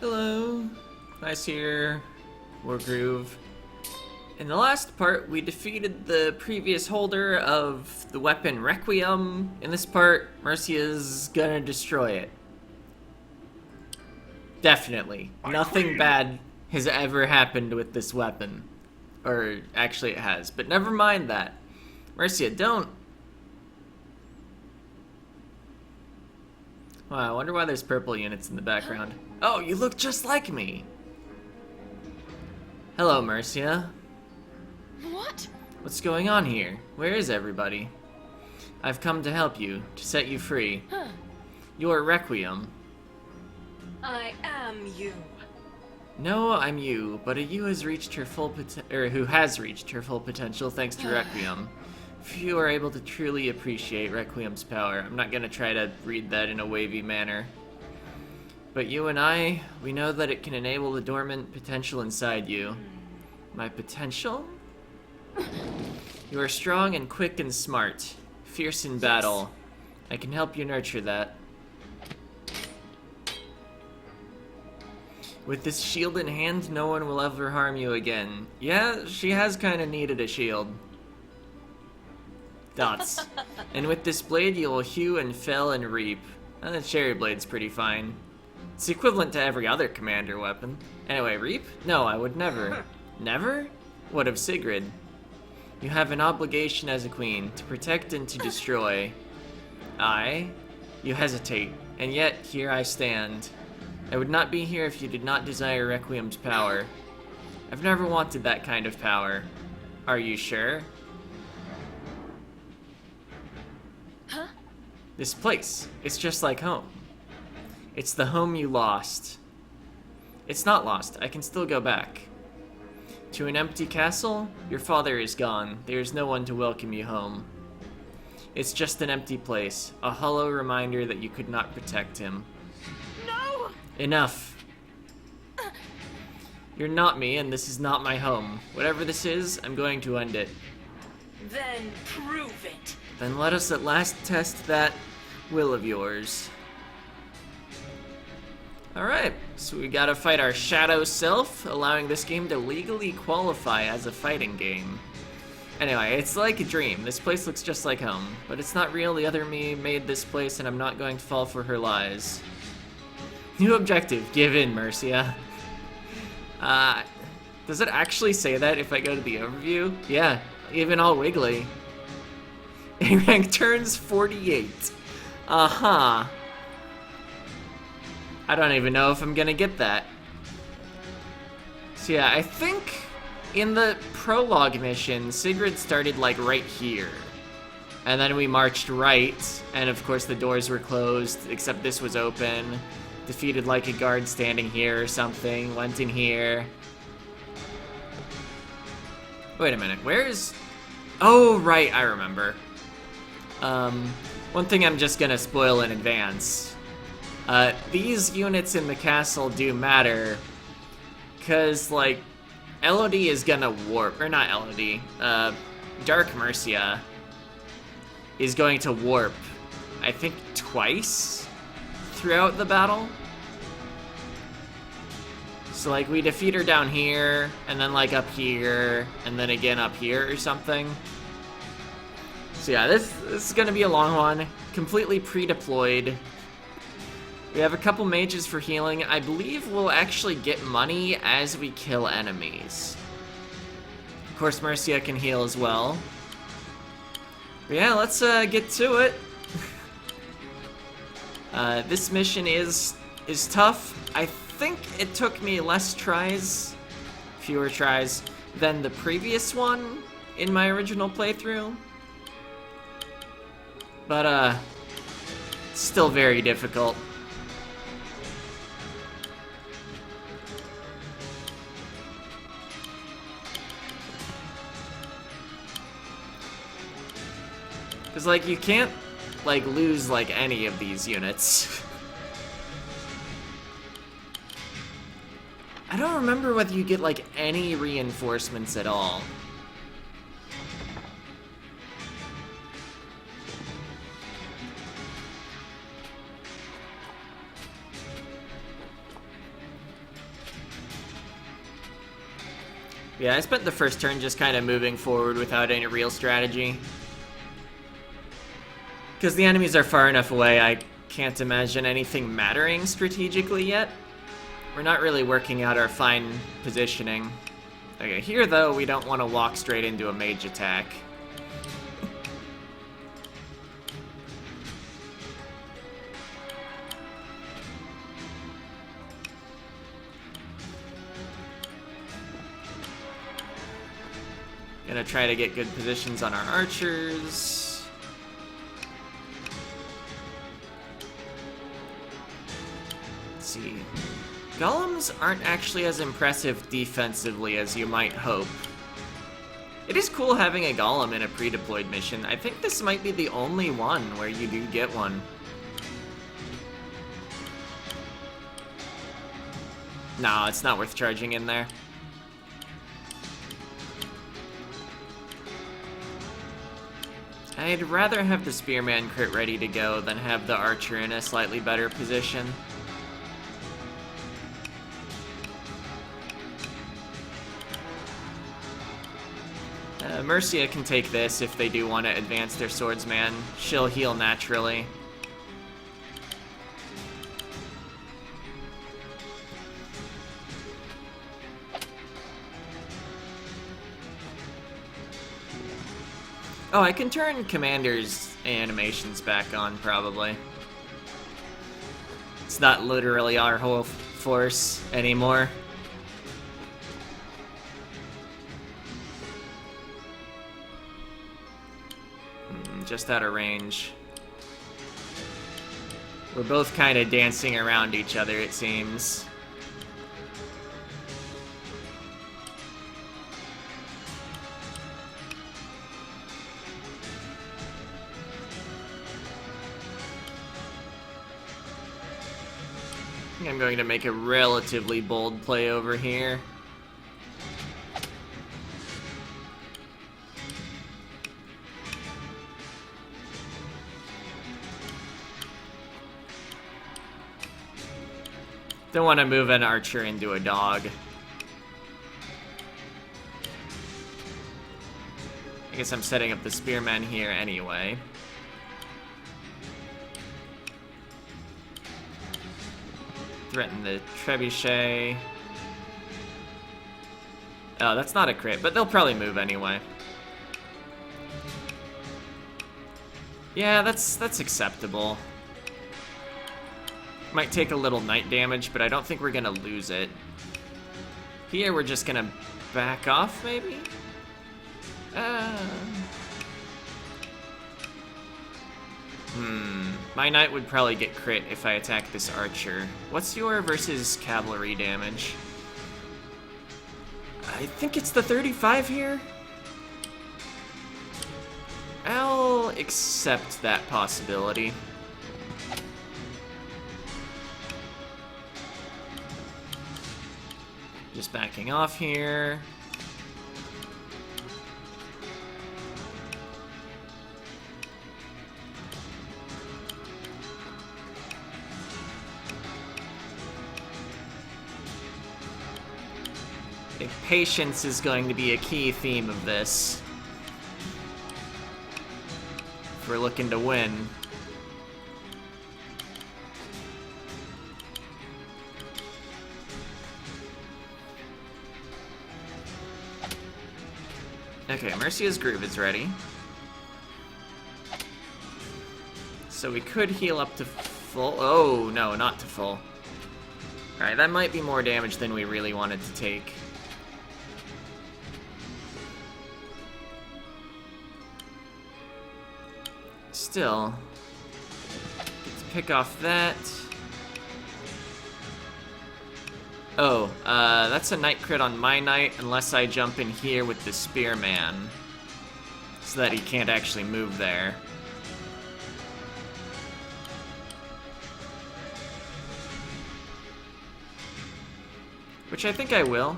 Hello, nice here, Wargroove. In the last part, we defeated the previous holder of the weapon Requiem. In this part, Mercia's gonna destroy it. Definitely. Nothing bad has ever happened with this weapon. Or, actually it has, but never mind that. Mercia, don't. Wow, I wonder why there's purple units in the background. Oh, you look just like me! Hello, Mercia. What? What's going on here? Where is everybody? I've come to help you, to set you free. Huh. You're Requiem. I am you. No, I'm you, but a you has reached her full who has reached her full potential thanks to Requiem. Few are able to truly appreciate Requiem's power. I'm not gonna try to read that in a wavy manner. But you and I, we know that it can enable the dormant potential inside you. My potential? You are strong and quick and smart, fierce in battle. I can help you nurture that. With this shield in hand, no one will ever harm you again. Yeah, she has kind of needed a shield. Dots. And with this blade, you'll hew and fell and reap. The cherry blade's pretty fine. It's equivalent to every other commander weapon. Anyway, reap? No, I would never. Never? What of Sigrid? You have an obligation as a queen, to protect and to destroy. I? You hesitate, and yet here I stand. I would not be here if you did not desire Requiem's power. I've never wanted that kind of power. Are you sure? Huh? This place, it's just like home. It's the home you lost. It's not lost, I can still go back. To an empty castle? Your father is gone. There is no one to welcome you home. It's just an empty place, a hollow reminder that you could not protect him. No! Enough. You're not me, and this is not my home. Whatever this is, I'm going to end it. Then prove it. Then let us at last test that will of yours. Alright, so we gotta fight our shadow self, allowing this game to legally qualify as a fighting game. Anyway, it's like a dream. This place looks just like home, but it's not real. The other me made this place, and I'm not going to fall for her lies. New objective, give in, Mercia. Does it actually say that if I go to the overview? Yeah, even all wiggly. A rank turns 48. Uh-huh. I don't even know if I'm gonna get that. So yeah, I think in the prologue mission, Sigrid started like right here. And then we marched right, and of course the doors were closed, except this was open. Defeated like a guard standing here or something, went in here. Wait a minute, where's... Oh, right, I remember. One thing I'm just gonna spoil in advance. These units in the castle do matter, because, like, Elodie is gonna warp, or not Elodie, Dark Mercia is going to warp, I think, twice throughout the battle. So, like, we defeat her down here, and then, like, up here, and then again up here or something. So yeah, this is gonna be a long one, completely pre-deployed. We have a couple mages for healing. I believe we'll actually get money as we kill enemies. Of course, Mercia can heal as well. But yeah, let's get to it. This mission is tough. I think it took me fewer tries, than the previous one in my original playthrough. But, still very difficult. Because, like, you can't, like, lose, like, any of these units. I don't remember whether you get, like, any reinforcements at all. Yeah, I spent the first turn just kind of moving forward without any real strategy. Because the enemies are far enough away, I can't imagine anything mattering strategically yet. We're not really working out our fine positioning. Okay, here though, we don't want to walk straight into a mage attack. Gonna try to get good positions on our archers. Let's see. Golems aren't actually as impressive defensively as you might hope. It is cool having a golem in a pre-deployed mission. I think this might be the only one where you do get one. No, it's not worth charging in there. I'd rather have the Spearman crit ready to go than have the Archer in a slightly better position. Mercia can take this if they do want to advance their swordsman. She'll heal naturally. Oh, I can turn Commander's animations back on, probably. It's not literally our whole force anymore. Just out of range. We're both kind of dancing around each other, it seems. I think I'm going to make a relatively bold play over here. Don't want to move an archer into a dog. I guess I'm setting up the spearman here anyway. Threaten the trebuchet. Oh, that's not a crit, but they'll probably move anyway. Yeah, that's acceptable. Might take a little knight damage, but I don't think we're gonna lose it. Here, we're just gonna back off, maybe? My knight would probably get crit if I attack this archer. What's your versus cavalry damage? I think it's the 35 here? I'll accept that possibility. Just backing off here. I think patience is going to be a key theme of this. If we're looking to win. Okay, Mercia's Groove is ready. So we could heal up to full. Oh, no, not to full. Alright, that might be more damage than we really wanted to take. Still, get to pick off that. Oh, that's a knight crit on my knight unless I jump in here with the spearman. So that he can't actually move there. Which I think I will.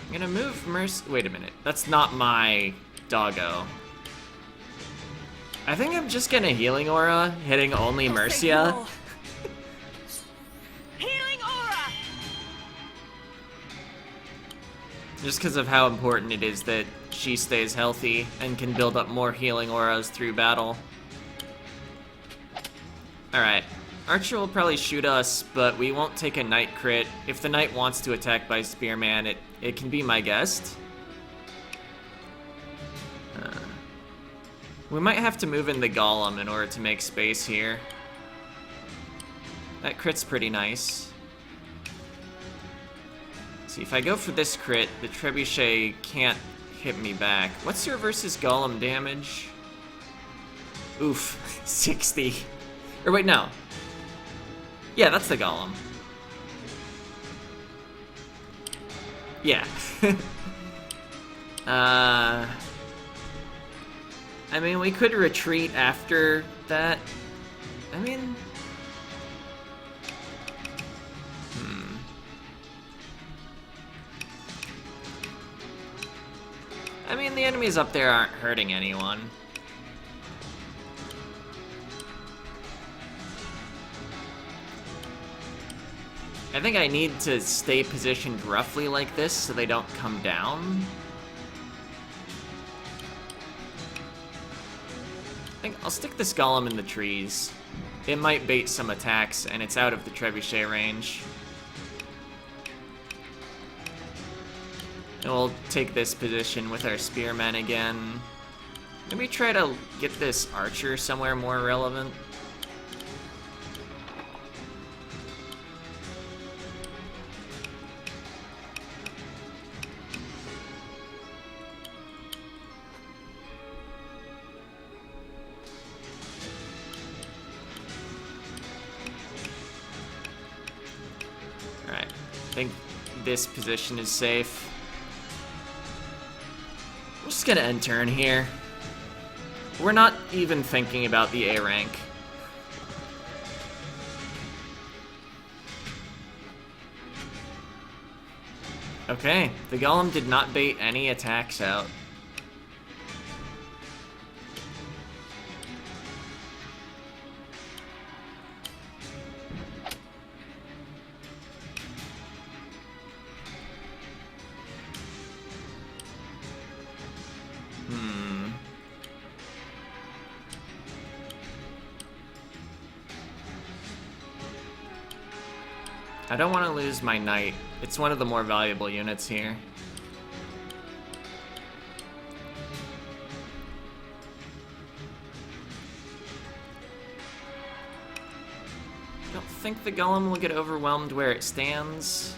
I'm gonna move wait a minute, that's not my doggo. I think I'm just gonna Healing Aura, hitting only Mercia. Just because of how important it is that she stays healthy and can build up more healing auras through battle. Alright, Archer will probably shoot us, but we won't take a Knight crit. If the Knight wants to attack by Spearman, it can be my guest. We might have to move in the Golem in order to make space here. That crit's pretty nice. See, if I go for this crit, the Trebuchet can't hit me back. What's your versus Golem damage? Oof, 60. Or wait, no. Yeah, that's the Golem. Yeah. I mean, we could retreat after that. I mean... I mean, the enemies up there aren't hurting anyone. I think I need to stay positioned roughly like this so they don't come down. I think I'll stick this Golem in the trees. It might bait some attacks, and it's out of the Trebuchet range. And we'll take this position with our Spearmen again. Maybe try to get this Archer somewhere more relevant. Alright, I think this position is safe. I'm just gonna end turn here. We're not even thinking about the A rank. Okay, the Golem did not bait any attacks out. I don't want to lose my Knight. It's one of the more valuable units here. I don't think the Golem will get overwhelmed where it stands.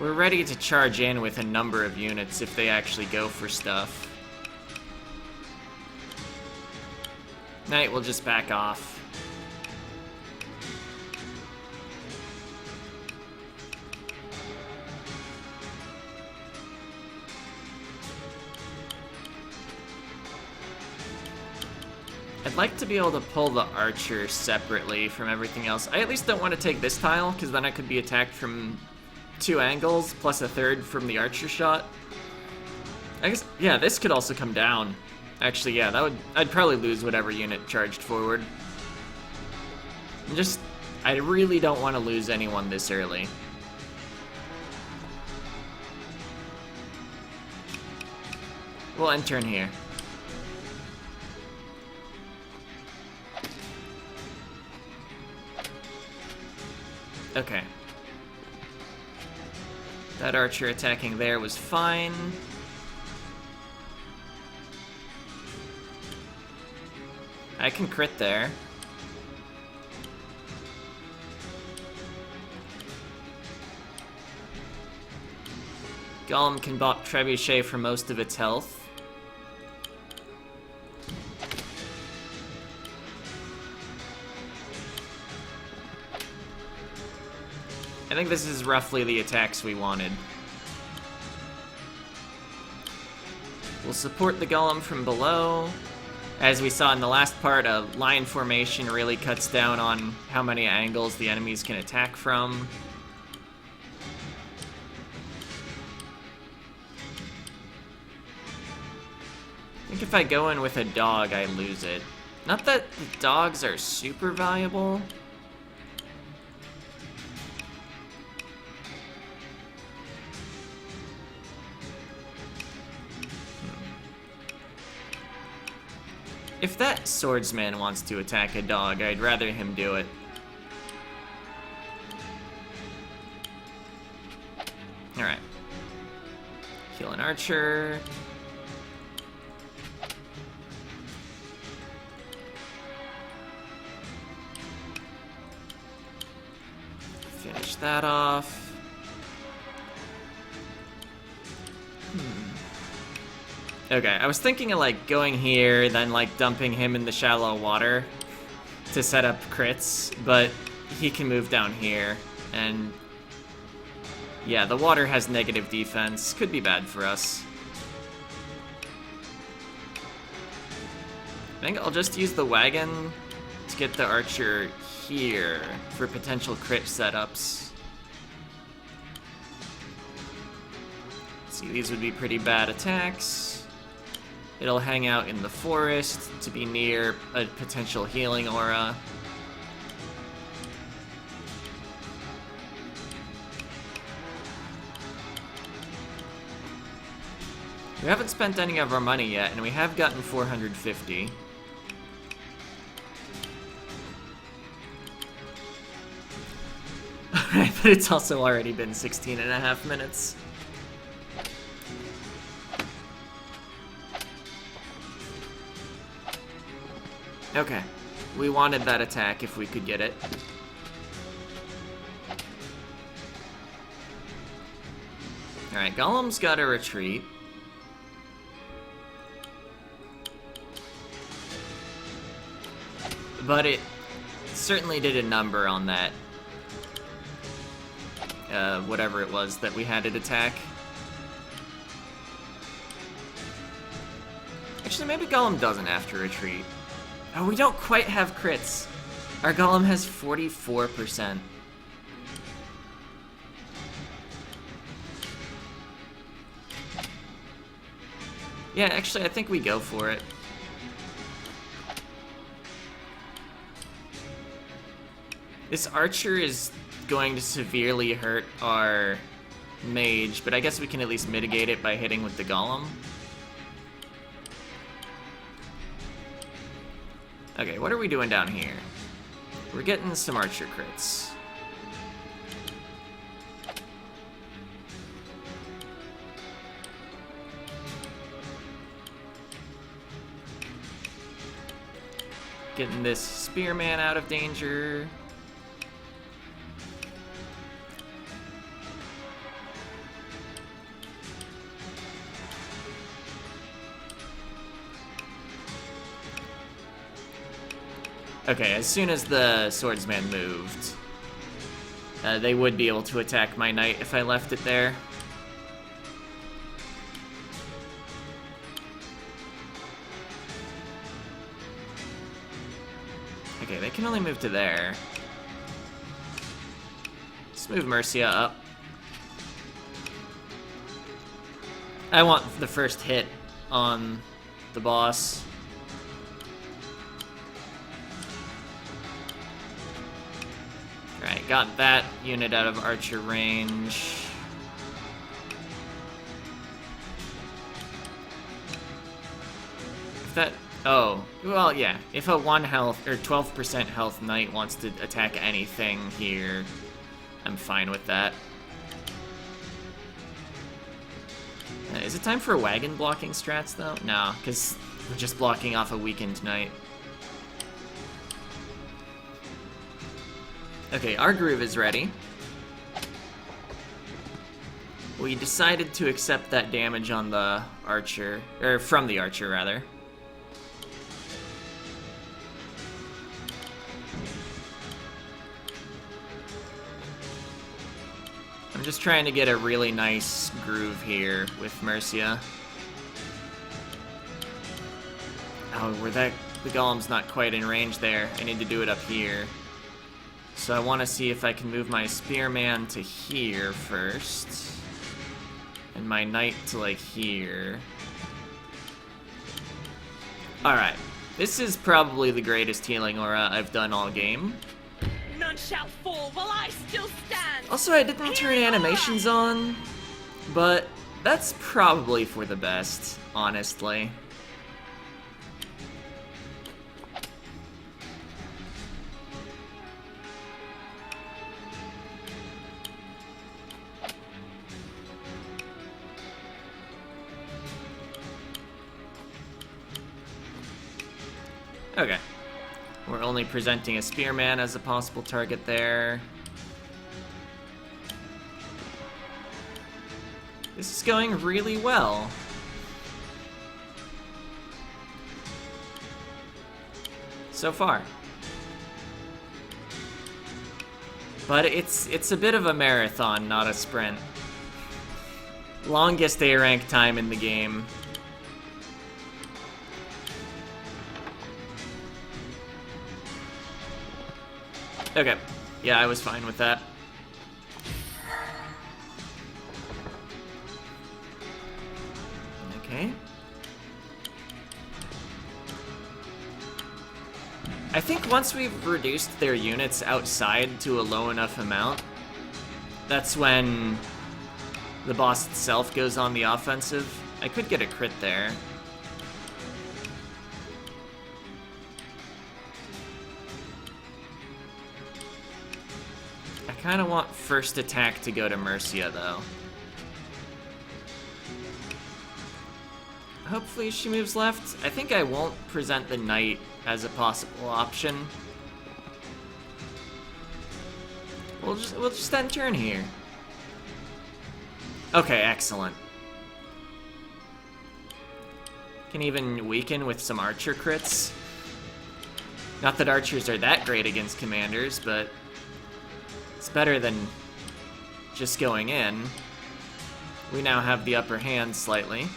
We're ready to charge in with a number of units if they actually go for stuff. Knight will just back off. I'd like to be able to pull the Archer separately from everything else. I at least don't want to take this tile, because then I could be attacked from 2 angles, plus a third from the Archer shot. I guess, yeah, this could also come down. Actually, yeah, I'd probably lose whatever unit charged forward. I really don't want to lose anyone this early. We'll end turn here. Okay. That Archer attacking there was fine. I can crit there. Golem can bop Trebuchet for most of its health. I think this is roughly the attacks we wanted. We'll support the Golem from below. As we saw in the last part, a line formation really cuts down on how many angles the enemies can attack from. I think if I go in with a dog, I lose it. Not that the dogs are super valuable. If that swordsman wants to attack a dog, I'd rather him do it. Alright. Kill an archer. Finish that off. Okay, I was thinking of like going here, then like dumping him in the shallow water to set up crits, but he can move down here, and yeah, the water has negative defense. Could be bad for us. I think I'll just use the wagon to get the archer here for potential crit setups. See, these would be pretty bad attacks. It'll hang out in the forest to be near a potential healing aura. We haven't spent any of our money yet, and we have gotten 450. Alright, but it's also already been 16 and a half minutes. Okay, we wanted that attack if we could get it. Alright, Golem's gotta retreat. But it certainly did a number on that. Whatever it was that we had it attack. Actually, maybe Golem doesn't have to retreat. Oh, we don't quite have crits. Our Golem has 44%. Yeah, actually, I think we go for it. This archer is going to severely hurt our mage, but I guess we can at least mitigate it by hitting with the Golem. Okay, what are we doing down here? We're getting some archer crits. Getting this spearman out of danger. Okay, as soon as the swordsman moved, they would be able to attack my knight if I left it there. Okay, they can only move to there. Let's move Mercia up. I want the first hit on the boss. Alright, got that unit out of archer range. If that... Oh, well, yeah. If a 1 health, or 12% health knight wants to attack anything here, I'm fine with that. Is it time for wagon blocking strats, though? No, because we're just blocking off a weakened knight. Okay, our groove is ready. We decided to accept that damage on the archer, or from the archer, rather. I'm just trying to get a really nice groove here with Mercia. Oh, the golem's not quite in range there. I need to do it up here. So I want to see if I can move my spearman to here first. And my knight to, like, here. Alright. This is probably the greatest healing aura I've done all game. None shall fall while I still stand. Also, I didn't turn animations on, but that's probably for the best, honestly. only presenting a spearman as a possible target there. This is going really well. So far. But it's a bit of a marathon, not a sprint. Longest A rank time in the game. Okay. Yeah, I was fine with that. Okay. I think once we've reduced their units outside to a low enough amount, that's when the boss itself goes on the offensive. I could get a crit there. I kind of want first attack to go to Mercia, though. Hopefully she moves left. I think I won't present the knight as a possible option. We'll just end turn here. Okay, excellent. Can even weaken with some archer crits. Not that archers are that great against commanders, but it's better than just going in. We now have the upper hand slightly.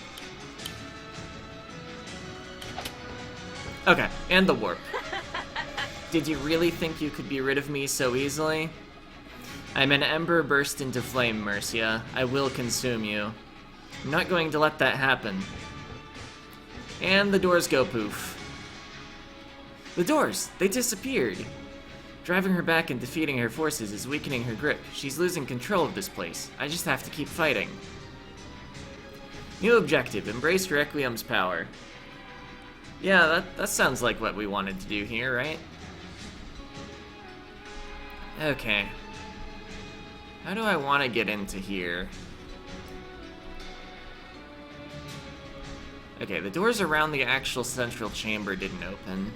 Okay, and the warp. Did you really think you could be rid of me so easily? I'm an ember burst into flame, Mercia. I will consume you. I'm not going to let that happen. And the doors go poof. The doors! They disappeared! Driving her back and defeating her forces is weakening her grip. She's losing control of this place. I just have to keep fighting. New objective, embrace Requiem's power. Yeah, that sounds like what we wanted to do here, right? Okay. How do I want to get into here? Okay, the doors around the actual central chamber didn't open.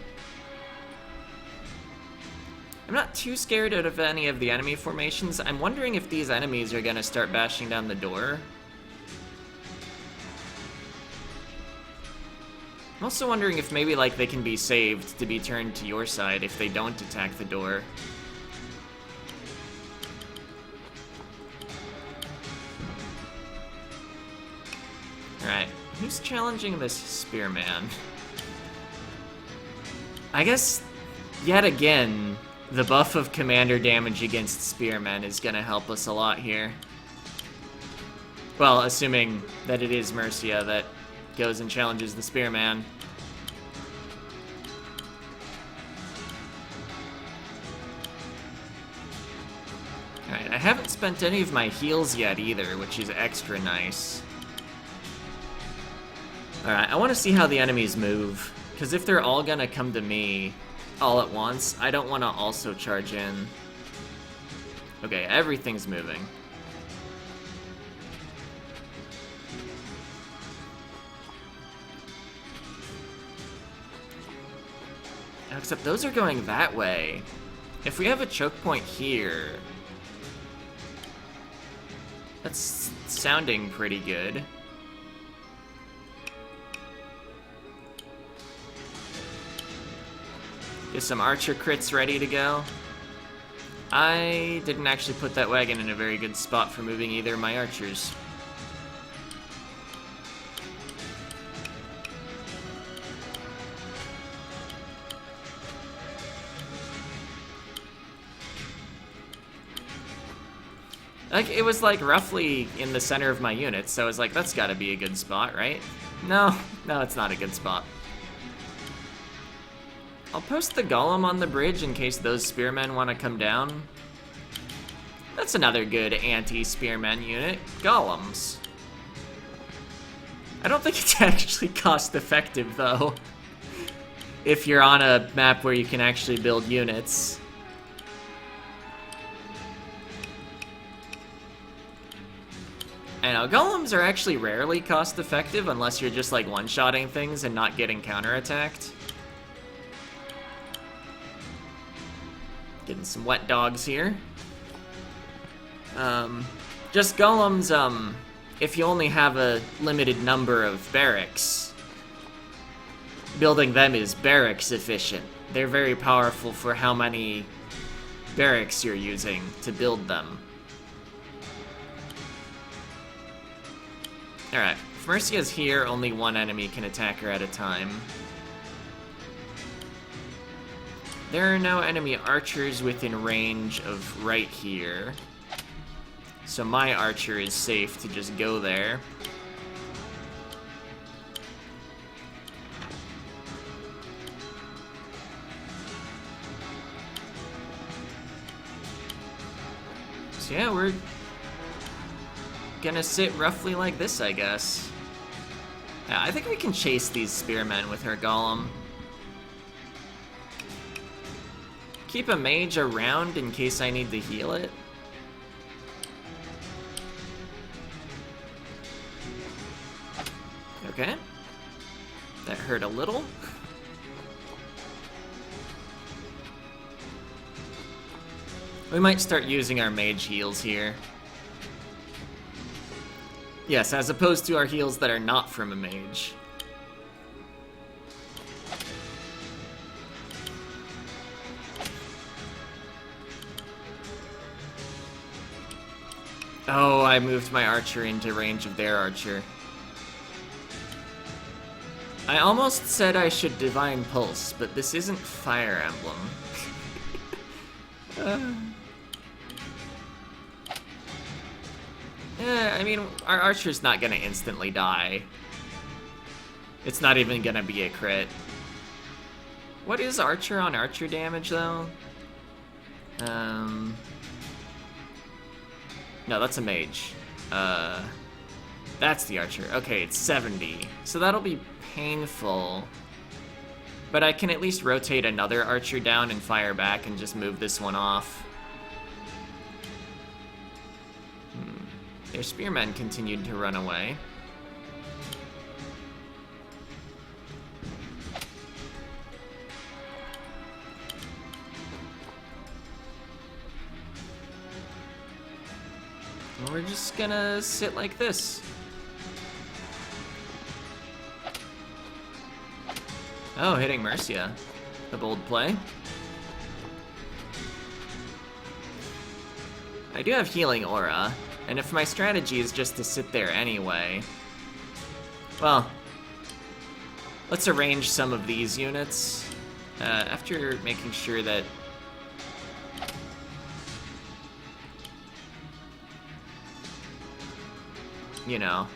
I'm not too scared out of any of the enemy formations. I'm wondering if these enemies are gonna start bashing down the door. I'm also wondering if maybe, like, they can be saved to be turned to your side if they don't attack the door. Alright, who's challenging this spearman? I guess, yet again, the buff of commander damage against spearmen is gonna help us a lot here. Well, assuming that it is Mercia that goes and challenges the spearman. Alright, I haven't spent any of my heals yet either, which is extra nice. Alright, I want to see how the enemies move, because if they're all gonna come to me all at once, I don't want to also charge in. Okay, everything's moving. Except those are going that way. If we have a choke point here, that's sounding pretty good. Get some archer crits ready to go. I didn't actually put that wagon in a very good spot for moving either of my archers. Like, it was like roughly in the center of my unit, so I was like, that's gotta be a good spot, right? No, it's not a good spot. I'll post the golem on the bridge in case those spearmen want to come down. That's another good anti-spearmen unit, golems. I don't think it's actually cost-effective, though, if you're on a map where you can actually build units. I know, golems are actually rarely cost-effective unless you're just, like, one-shotting things and not getting counterattacked. And some wet dogs here. Just golems, if you only have a limited number of barracks, building them is barracks efficient. They're very powerful for how many barracks you're using to build them. Alright, if Mercia's here, only one enemy can attack her at a time. There are no enemy archers within range of right here. So my archer is safe to just go there. So yeah, we're gonna sit roughly like this, I guess. Yeah, I think we can chase these spearmen with her golem. Keep a mage around in case I need to heal it. Okay. That hurt a little. We might start using our mage heals here. Yes, as opposed to our heals that are not from a mage. Oh, I moved my archer into range of their archer. I almost said I should Divine Pulse, but this isn't Fire Emblem. I mean, our archer's not gonna instantly die. It's not even gonna be a crit. What is archer on archer damage, though? No, that's a mage. That's the archer. Okay, it's 70. So that'll be painful. But I can at least rotate another archer down and fire back and just move this one off. Their spearmen continued to run away. And we're just gonna sit like this. Oh, hitting Mercia. A bold play. I do have Healing Aura, and if my strategy is just to sit there anyway, well, let's arrange some of these units after making sure that you know,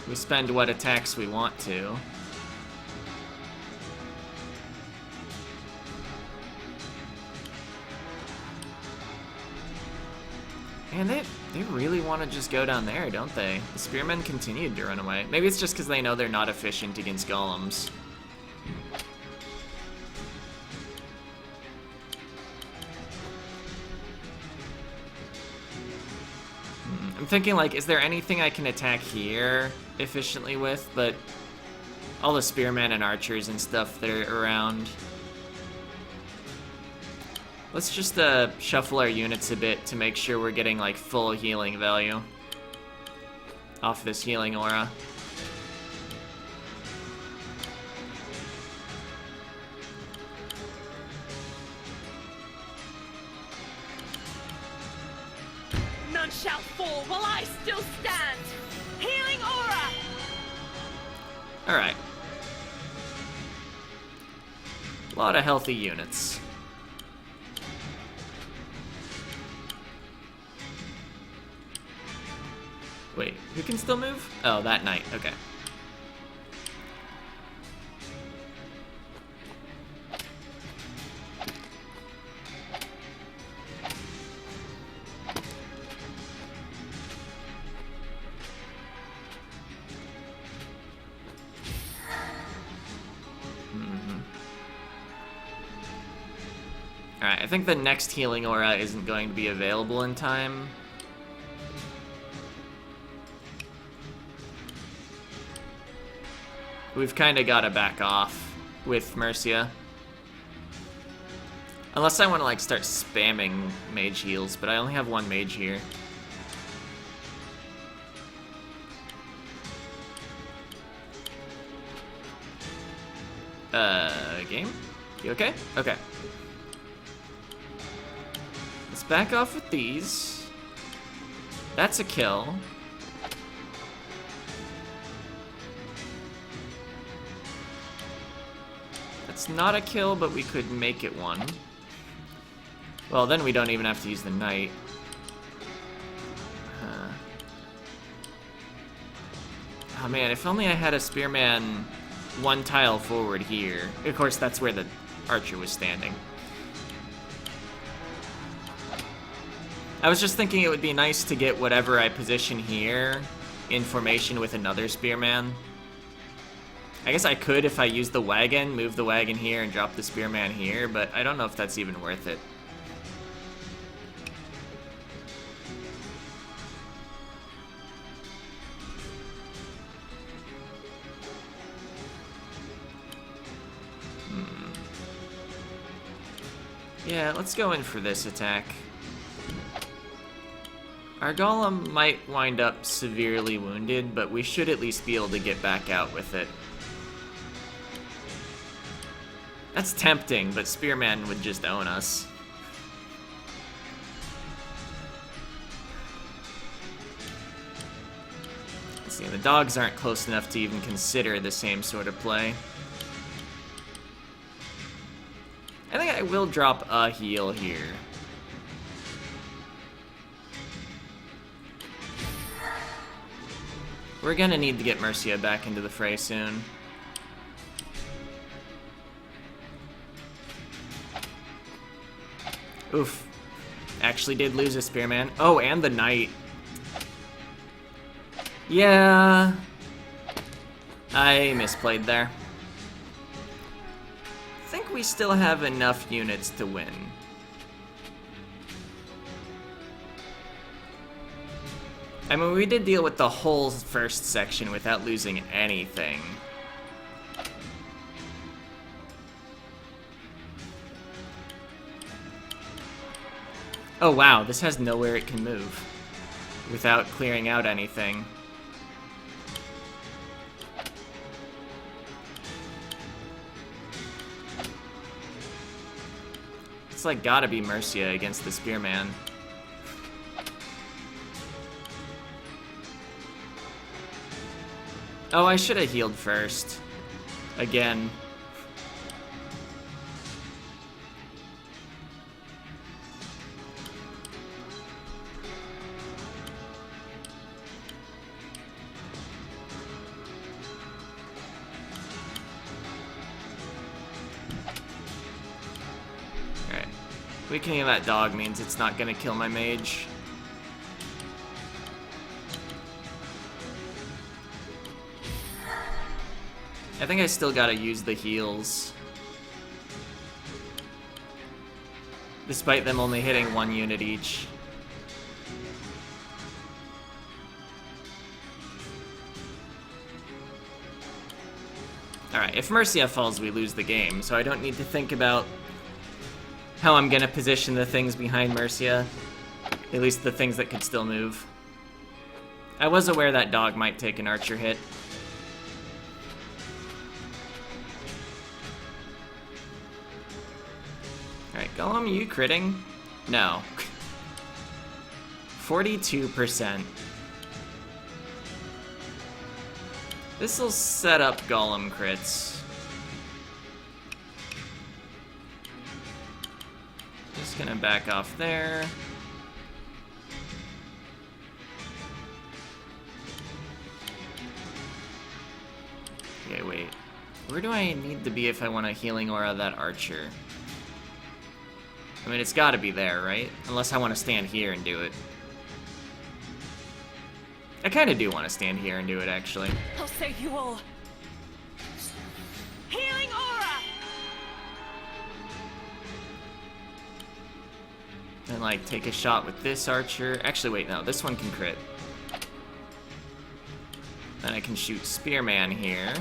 we spend what attacks we want to. And they really want to just go down there, don't they? The spearmen continued to run away. Maybe it's just because they know they're not efficient against golems. I'm thinking, like, is there anything I can attack here efficiently with? But all the spearmen and archers and stuff that are around. Let's just shuffle our units a bit to make sure we're getting, like, full healing value off this healing aura. None shall fall while I still stand. Healing aura. All right. A lot of healthy units. Wait, who can still move? Oh, that knight, okay. Alright, I think the next healing aura isn't going to be available in time. We've kind of got to back off with Mercia. Unless I want to like start spamming mage heals, but I only have one mage here. Game? You okay? Okay. Let's back off with these. That's a kill. That's not a kill, but we could make it one. Well, then we don't even have to use the knight. Oh man, if only I had a spearman one tile forward here. Of course, that's where the archer was standing. I was just thinking it would be nice to get whatever I position here in formation with another spearman. I guess I could, if I use the wagon, move the wagon here and drop the spearman here, but I don't know if that's even worth it. Yeah, let's go in for this attack. Our golem might wind up severely wounded, but we should at least be able to get back out with it. That's tempting, but Spearman would just own us. Let's see, the dogs aren't close enough to even consider the same sort of play. I think I will drop a heal here. We're gonna need to get Mercia back into the fray soon. Oof. Actually did lose a spearman. Oh, and the knight. Yeah. I misplayed there. I think we still have enough units to win. I mean, we did deal with the whole first section without losing anything. Oh wow, this has nowhere it can move without clearing out anything. It's like gotta be Mercia against the Spearman. Oh, I should have healed first. Again. Alright. Weakening of that dog means it's not gonna kill my mage. I think I still gotta use the heals. Despite them only hitting one unit each. Alright, if Mercia falls, we lose the game, so I don't need to think about how I'm gonna position the things behind Mercia. At least the things that could still move. I was aware that dog might take an archer hit. Alright, Golem, you critting? No. 42%. This'll set up Golem crits. Just gonna back off there. Okay, wait. Where do I need to be if I want a healing aura of that archer? I mean, it's gotta be there, right? Unless I want to stand here and do it. I kinda do want to stand here and do it, actually. I'll save you all. Healing aura! And, like, take a shot with this archer. Actually, wait, no, this one can crit. Then I can shoot Spearman here.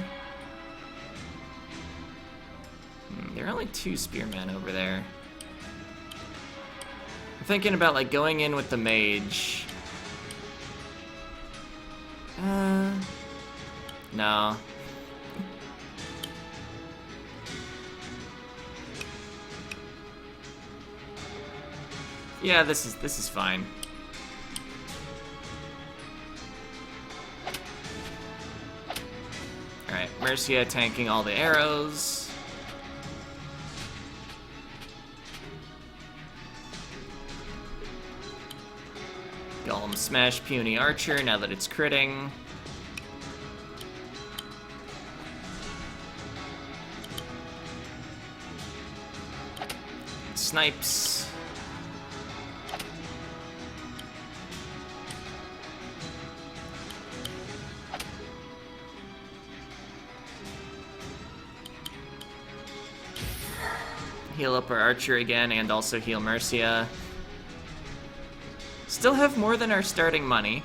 there are only 2 spearmen over there. I'm thinking about, like, going in with the mage. No. Yeah, this is fine. Alright, Mercia tanking all the arrows. Golem smash puny archer now that it's critting. Snipes. Heal up our archer again and also heal Mercia. Still have more than our starting money.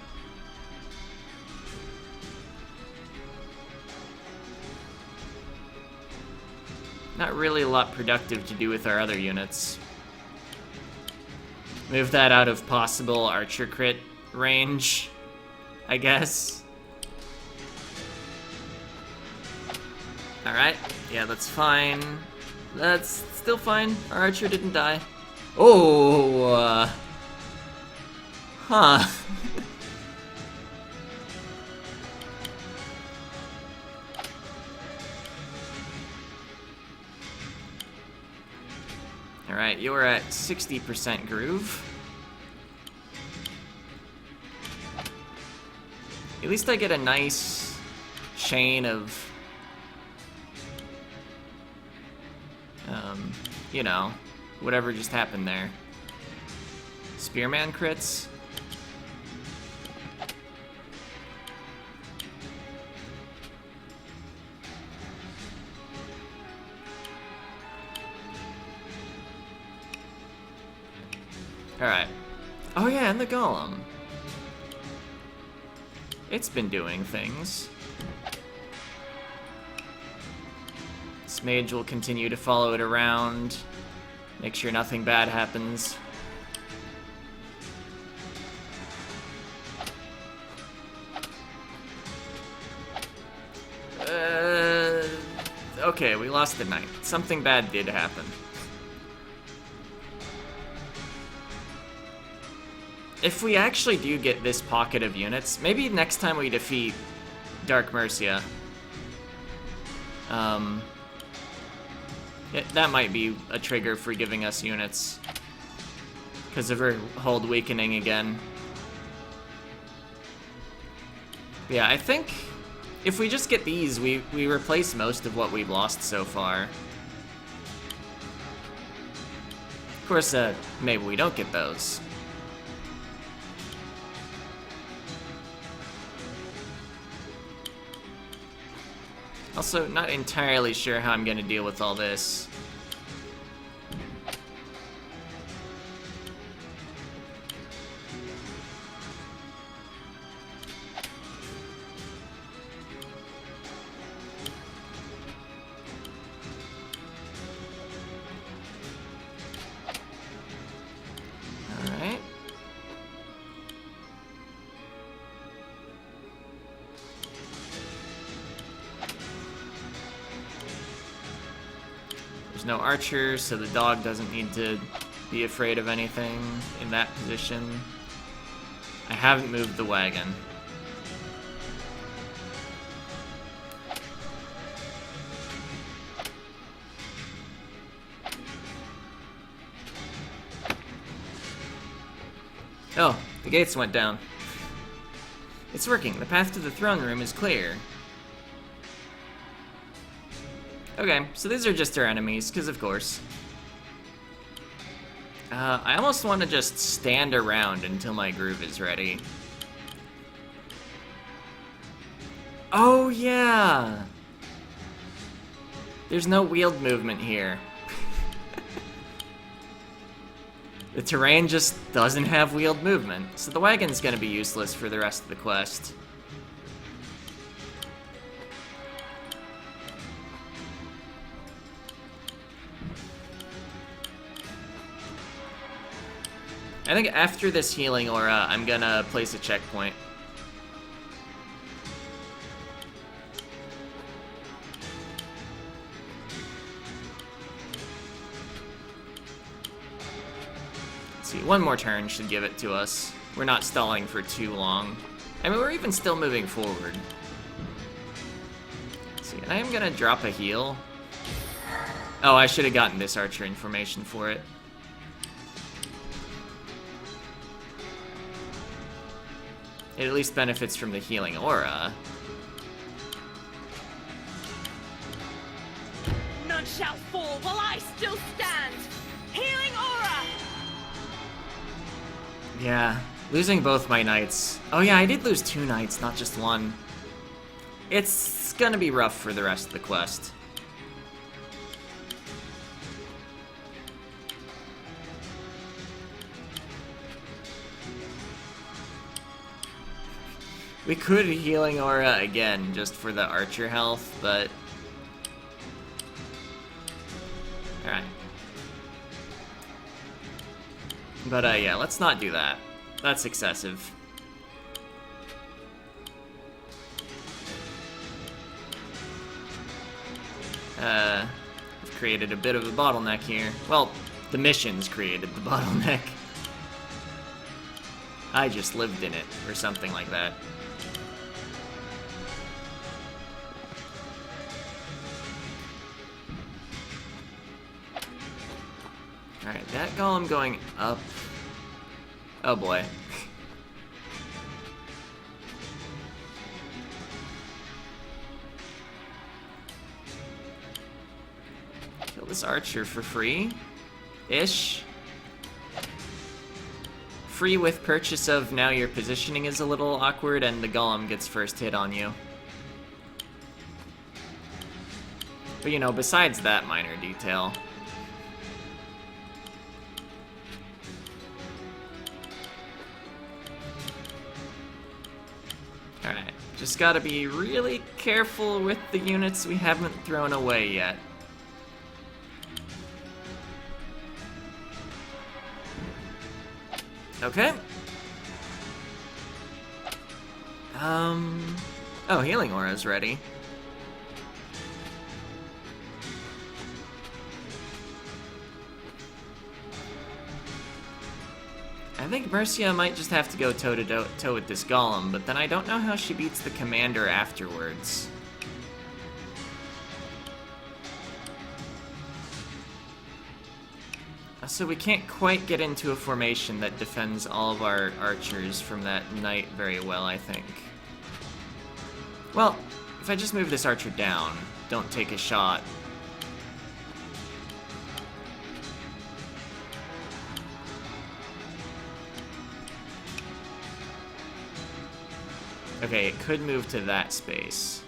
Not really a lot productive to do with our other units. Move that out of possible archer crit range, I guess. Alright, yeah, that's fine. That's still fine. Our archer didn't die. Oh, huh. Alright, you're at 60% groove. At least I get a nice chain of, you know, whatever just happened there. Spearman crits. Alright. Oh yeah, and the golem. It's been doing things. This mage will continue to follow it around, make sure nothing bad happens. Okay, we lost the knight. Something bad did happen. If we actually do get this pocket of units, maybe next time we defeat Dark Mercia, that might be a trigger for giving us units. Because of her hold weakening again. Yeah, I think if we just get these, we replace most of what we've lost so far. Of course, maybe we don't get those. Also, not entirely sure how I'm gonna deal with all this. Alright. There's no archer, so the dog doesn't need to be afraid of anything in that position. I haven't moved the wagon. Oh, the gates went down. It's working. The path to the throne room is clear. Okay, so these are just our enemies, because of course. I almost want to just stand around until my groove is ready. Oh, yeah! There's no wheeled movement here. The terrain just doesn't have wheeled movement, so the wagon's gonna be useless for the rest of the quest. I think after this healing aura, I'm gonna place a checkpoint. Let's see, one more turn should give it to us. We're not stalling for too long. I mean, we're even still moving forward. Let's see, I am gonna drop a heal. Oh, I should have gotten this archer information for it. It at least benefits from the healing aura. None shall fall while I still stand. Healing aura. Yeah, losing both my knights. Oh yeah, I did lose 2 knights, not just 1. It's gonna be rough for the rest of the quest. We could healing aura again, just for the archer health, but... Alright. But, yeah, let's not do that. That's excessive. We've created a bit of a bottleneck here. Well, the missions created the bottleneck. I just lived in it, or something like that. Alright, that golem going up. Oh boy. Kill this archer for free? Ish. Free with purchase of now your positioning is a little awkward and the golem gets first hit on you. But you know, besides that minor detail. Alright, just gotta be really careful with the units we haven't thrown away yet. Okay. Oh, healing aura's ready. I think Mercia might just have to go toe-to-toe with this golem, but then I don't know how she beats the commander afterwards. So we can't quite get into a formation that defends all of our archers from that knight very well, I think. Well, if I just move this archer down, don't take a shot. Okay, it could move to that space.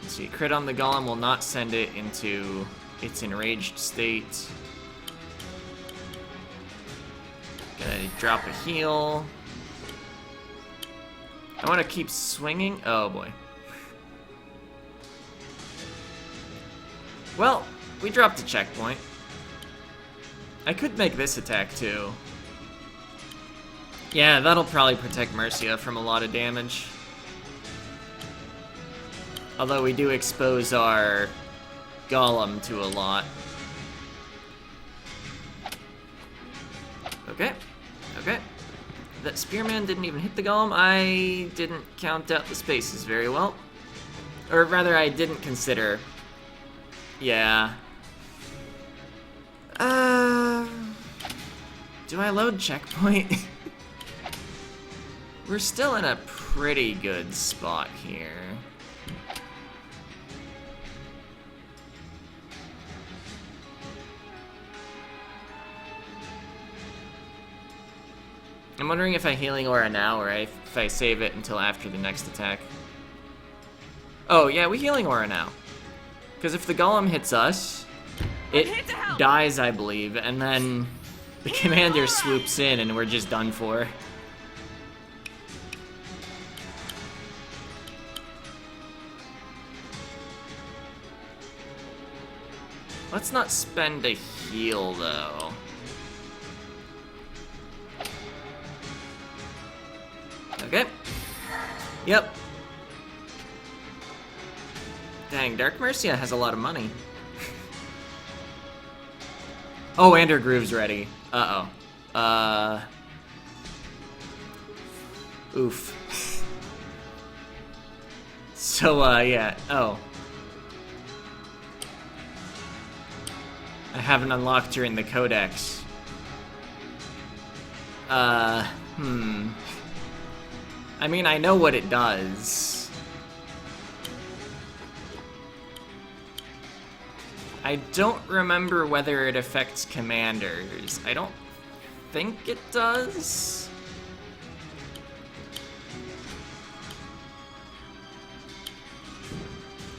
Let's see, crit on the golem will not send it into its enraged state. Gonna drop a heal. I want to keep swinging. Oh boy. Well, we dropped a checkpoint. I could make this attack too. Yeah, that'll probably protect Mercia from a lot of damage. Although we do expose our golem to a lot. Okay, okay. That spearman didn't even hit the golem. I didn't count out the spaces very well. Or rather, I didn't consider. Yeah. Do I load checkpoint? We're still in a pretty good spot here. I'm wondering if I healing aura now or if I save it until after the next attack. Oh, yeah, we healing aura now. Because if the golem hits us, it dies, I believe, and then the commander swoops in and we're just done for. Let's not spend a heal, though. Okay. Yep. Dang, Dark Mercia has a lot of money. Oh, and her groove's ready. Uh-oh. Oof. So, yeah. Oh. I haven't unlocked her in the codex. I mean, I know what it does. I don't remember whether it affects commanders. I don't think it does.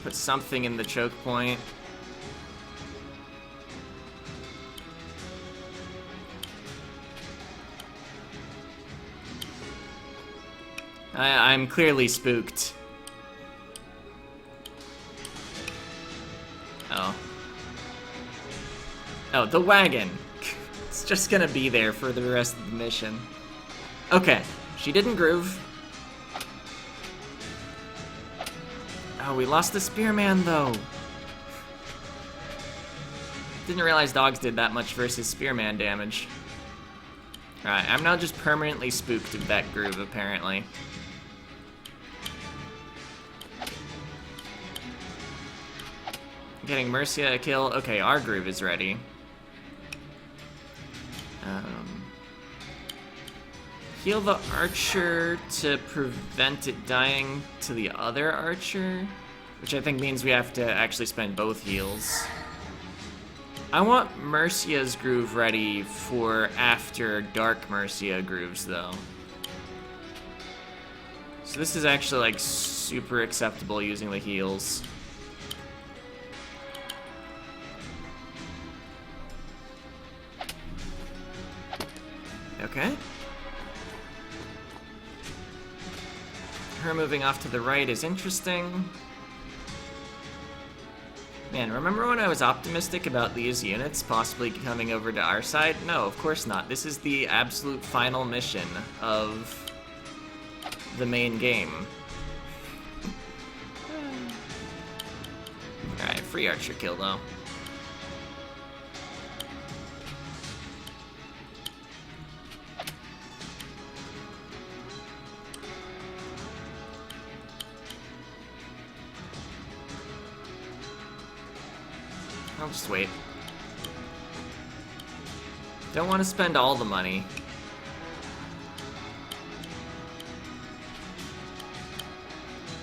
Put something in the choke point. I'm clearly spooked. Oh. Oh, the wagon. It's just gonna be there for the rest of the mission. Okay, she didn't groove. Oh, we lost the spearman, though. Didn't realize dogs did that much versus spearman damage. Alright, I'm now just permanently spooked of that groove, apparently. Getting Mercia a kill. Okay, our groove is ready. Heal the archer to prevent it dying to the other archer, which I think means we have to actually spend both heals. I want Mercia's groove ready for after Dark Mercia grooves, though. So this is actually, like, super acceptable using the heals. Okay. Her moving off to the right is interesting. Man, remember when I was optimistic about these units possibly coming over to our side? No, of course not. This is the absolute final mission of the main game. Alright, free archer kill, though. I'll just wait. Don't want to spend all the money.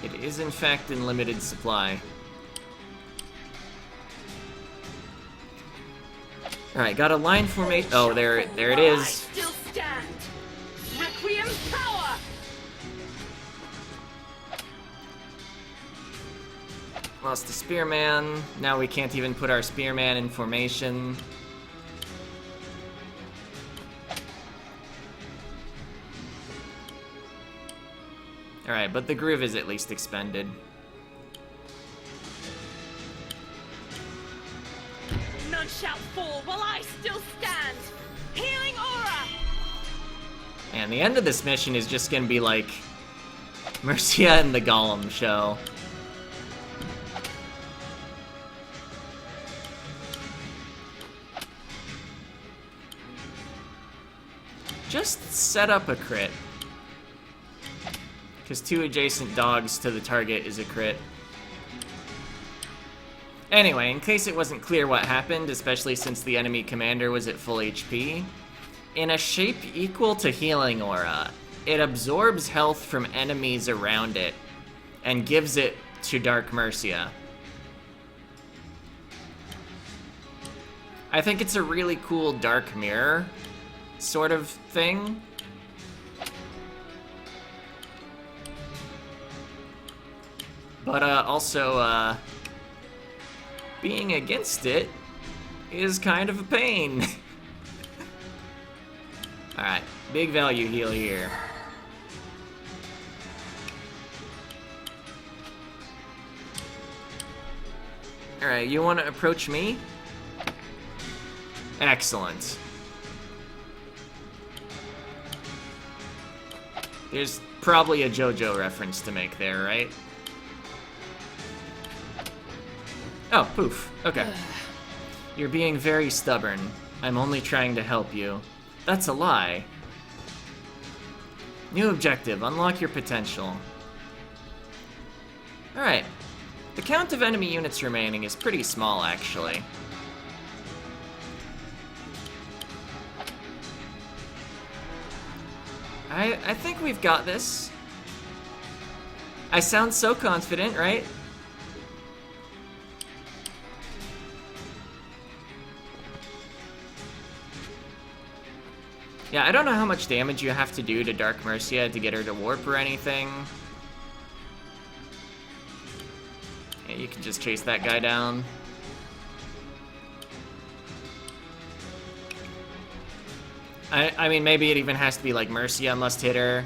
It is in fact in limited supply. Alright, got a line formation. Oh, there it is. I still stand. Requiem power. Lost the spearman. Now we can't even put our spearman in formation. Alright, but the groove is at least expended. None shall fall while I still stand. Healing aura. And the end of this mission is just gonna be like Mercia and the Golem show. Just set up a crit. Because 2 adjacent dogs to the target is a crit. Anyway, in case it wasn't clear what happened, especially since the enemy commander was at full HP, in a shape equal to Healing Aura, it absorbs health from enemies around it and gives it to Dark Mercia. I think it's a really cool Dark Mirror sort of thing. But also, being against it is kind of a pain. Alright, big value heal here. Alright, you want to approach me? Excellent. There's probably a JoJo reference to make there, right? Oh, poof. Okay. You're being very stubborn. I'm only trying to help you. That's a lie. New objective, unlock your potential. Alright. The count of enemy units remaining is pretty small, actually. I think we've got this. I sound so confident, right? Yeah, I don't know how much damage you have to do to Dark Mercia to get her to warp or anything. Yeah, you can just chase that guy down. I mean, maybe it even has to be like Mercia must hit her.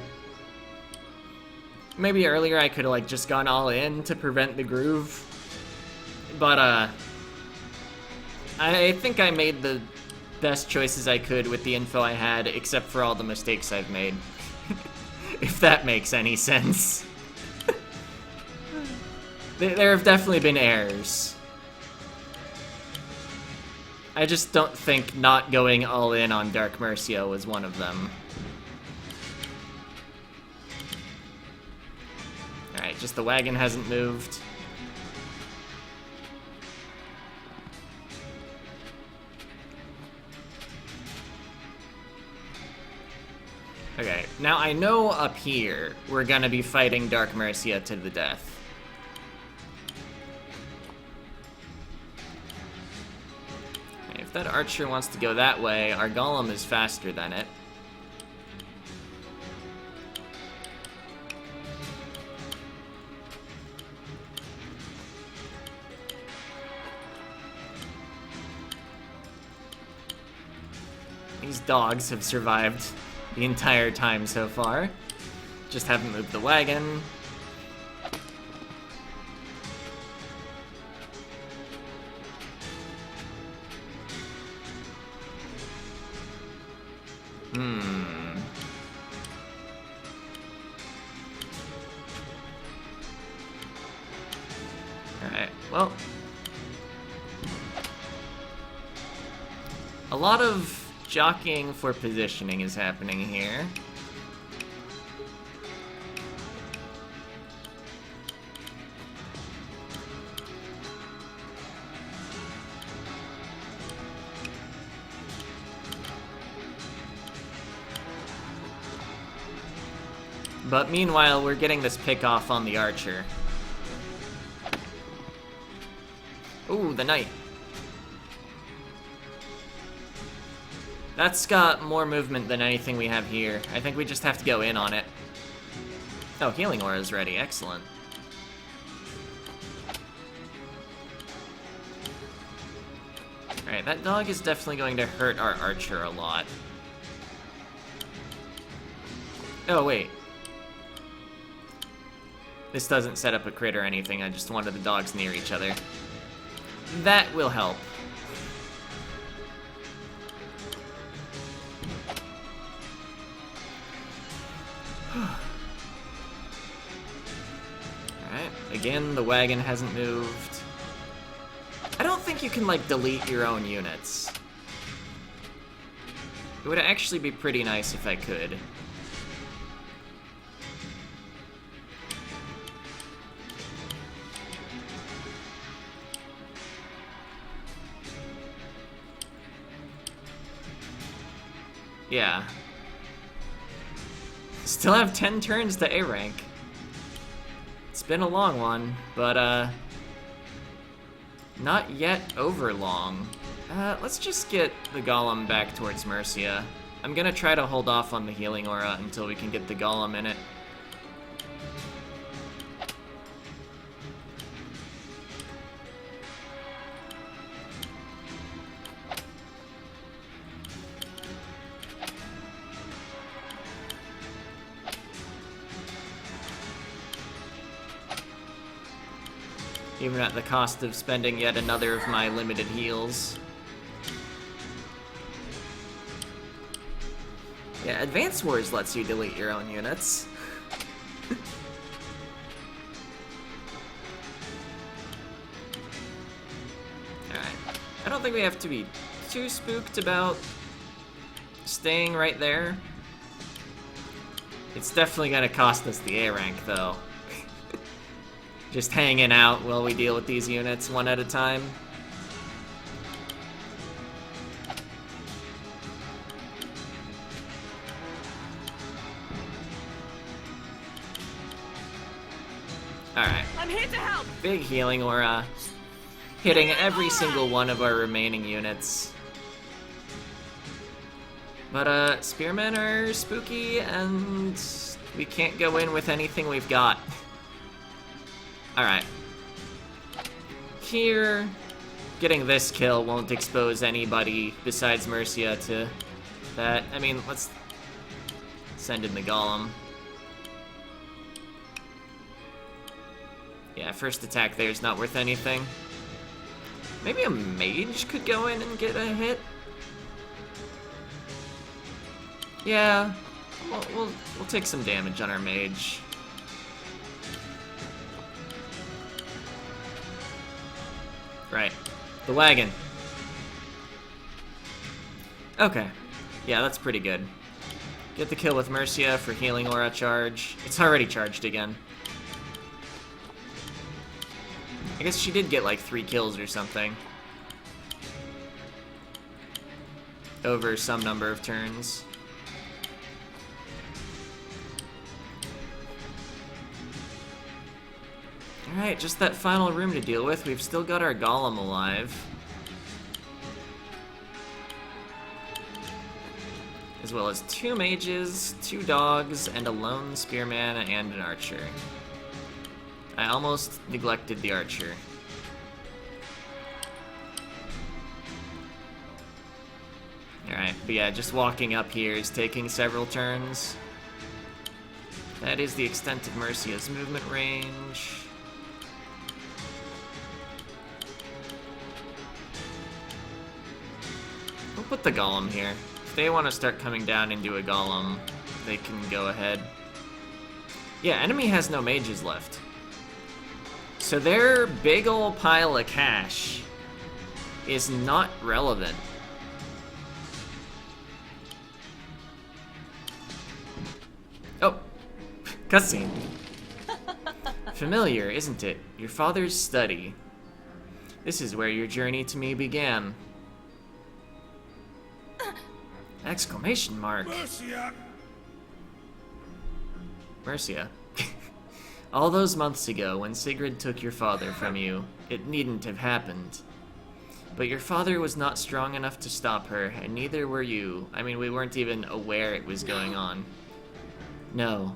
Maybe earlier I could have like just gone all in to prevent the groove. But I think I made the best choices I could with the info I had, except for all the mistakes I've made. If that makes any sense. There have definitely been errors. I just don't think not going all in on Dark Mercia was one of them. Alright, just the wagon hasn't moved. Okay, now I know up here we're gonna be fighting Dark Mercia to the death. If that archer wants to go that way, our golem is faster than it. These dogs have survived the entire time so far. Just haven't moved the wagon. Alright, well. A lot of jockeying for positioning is happening here. But meanwhile, we're getting this pick off on the archer. Ooh, the knight. That's got more movement than anything we have here. I think we just have to go in on it. Oh, healing aura is ready. Excellent. Alright, that dog is definitely going to hurt our archer a lot. Oh, wait. This doesn't set up a crit or anything, I just wanted the dogs near each other. That will help. Alright, again, the wagon hasn't moved. I don't think you can, like, delete your own units. It would actually be pretty nice if I could. Yeah. Still have 10 turns to A rank. It's been a long one, but not yet over long. Let's just get the golem back towards Mercia. I'm gonna try to hold off on the healing aura until we can get the golem in it. Even at the cost of spending yet another of my limited heals. Advance Wars lets you delete your own units. Alright. I don't think we have to be too spooked about staying right there. It's definitely gonna cost us the A rank, though. Just hanging out while we deal with these units one at a time. Alright. I'm here to help. Big healing aura. Hitting every single one of our remaining units. But, spearmen are spooky, and we can't go in with anything we've got. Alright. Here, getting this kill won't expose anybody besides Mercia to that. I mean, let's send in the Golem. Yeah, first attack there is not worth anything. Maybe a mage could go in and get a hit? Yeah, we'll take some damage on our mage. Right, the wagon. Okay, yeah, that's pretty good. Get the kill with Mercia for healing aura charge. It's already charged again. I guess she did get like 3 kills or something. Over some number of turns. Alright, just that final room to deal with. We've still got our Golem alive. As well as 2 mages, 2 dogs, and a lone spearman and an archer. I almost neglected the archer. Alright, but yeah, just walking up here is taking several turns. That is the extent of Mercia's movement range. We'll put the Golem here. If they want to start coming down into a Golem, they can go ahead. Yeah, enemy has no mages left. So their big ol' pile of cash is not relevant. Oh, cutscene. Familiar, isn't it? Your father's study. This is where your journey to me began. Exclamation mark. Mercia! Mercia. All those months ago, when Sigrid took your father from you, it needn't have happened. But your father was not strong enough to stop her, and neither were you. I mean, we weren't even aware it was going on. No.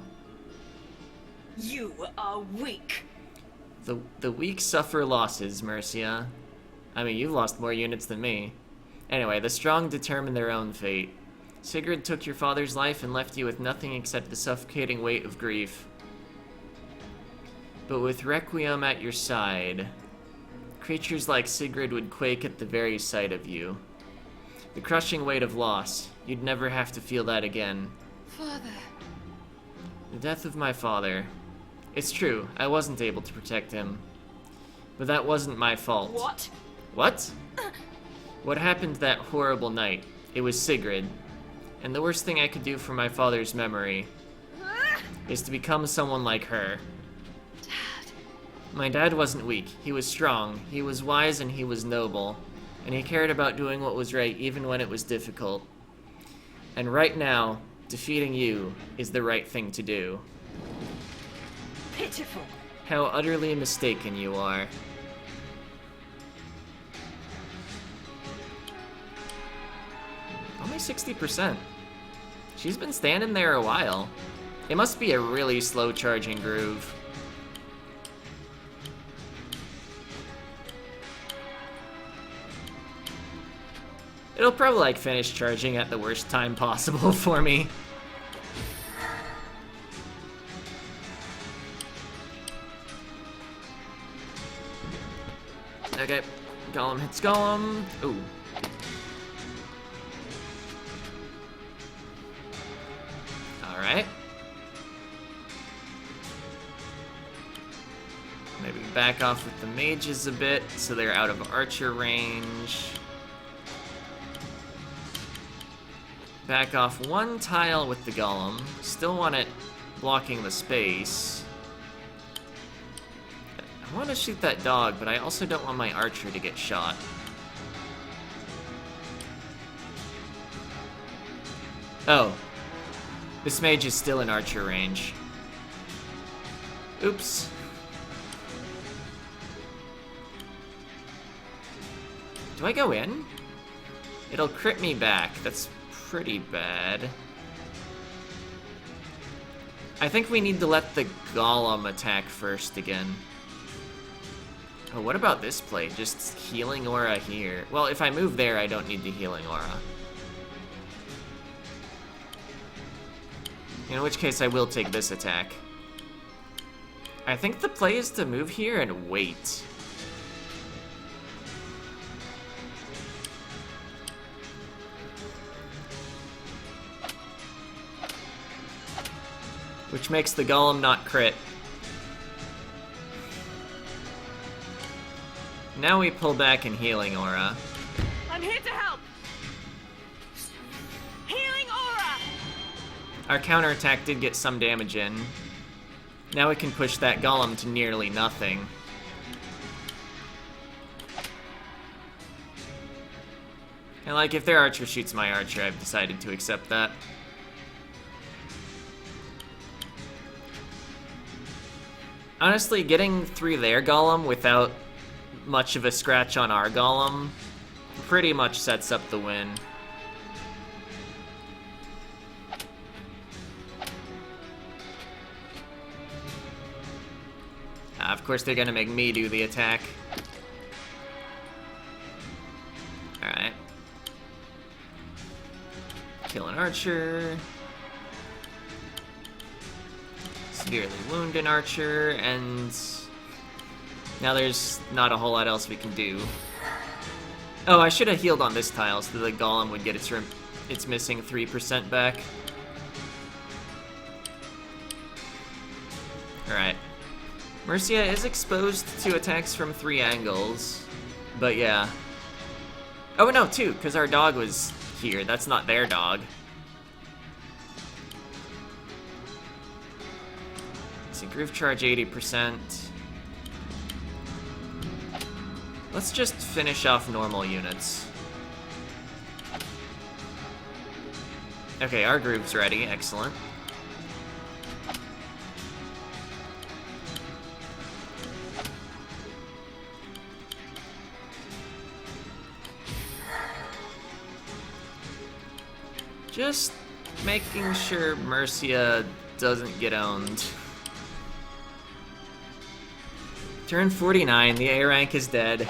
You are weak. The weak suffer losses, Mercia. I mean, you've lost more units than me. Anyway, the strong determine their own fate. Sigrid took your father's life and left you with nothing except the suffocating weight of grief. But with Requiem at your side, creatures like Sigrid would quake at the very sight of you. The crushing weight of loss, you'd never have to feel that again. Father. The death of my father. It's true, I wasn't able to protect him. But that wasn't my fault. What? What? What happened that horrible night? It was Sigrid. And the worst thing I could do for my father's memory is to become someone like her. Dad. My dad wasn't weak. He was strong. He was wise and he was noble. And he cared about doing what was right even when it was difficult. And right now, defeating you is the right thing to do. Pitiful. How utterly mistaken you are. Only 60%. She's been standing there a while. It must be a really slow charging groove. It'll probably like finish charging at the worst time possible for me. Okay, Golem hits Golem. Ooh. Alright. Maybe back off with the mages a bit so they're out of archer range. Back off one tile with the golem. Still want it blocking the space. I want to shoot that dog, but I also don't want my archer to get shot. Oh. This mage is still in archer range. Oops. Do I go in? It'll crit me back. That's pretty bad. I think we need to let the golem attack first again. Oh, what about this play? Just healing aura here. Well, if I move there, I don't need the healing aura. In which case, I will take this attack. I think the play is to move here and wait. Which makes the golem not crit. Now we pull back in healing aura. I'm here to help. Healing aura. Our counterattack did get some damage in. Now we can push that golem to nearly nothing. And like, if their archer shoots my archer, I've decided to accept that. Honestly, getting through their golem without much of a scratch on our golem pretty much sets up the win. Of course, they're gonna make me do the attack. Alright. Kill an archer. Severely wound an archer, and now there's not a whole lot else we can do. Oh, I should have healed on this tile so that the golem would get its missing 3% back. Alright. Mercia is exposed to attacks from 3 angles, but yeah. Oh no, 2, because our dog was here. That's not their dog. Groove charge 80%. Let's just finish off normal units. Okay, our groove's ready. Excellent. Just making sure Mercia doesn't get owned. Turn 49, the A rank is dead.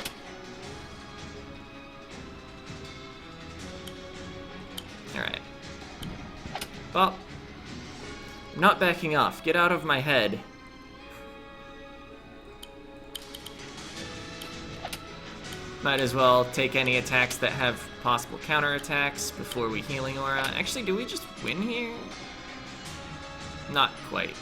Alright. Well, I'm not backing off. Get out of my head. Might as well take any attacks that have possible counterattacks before we healing aura. Actually, do we just win here? Not quite.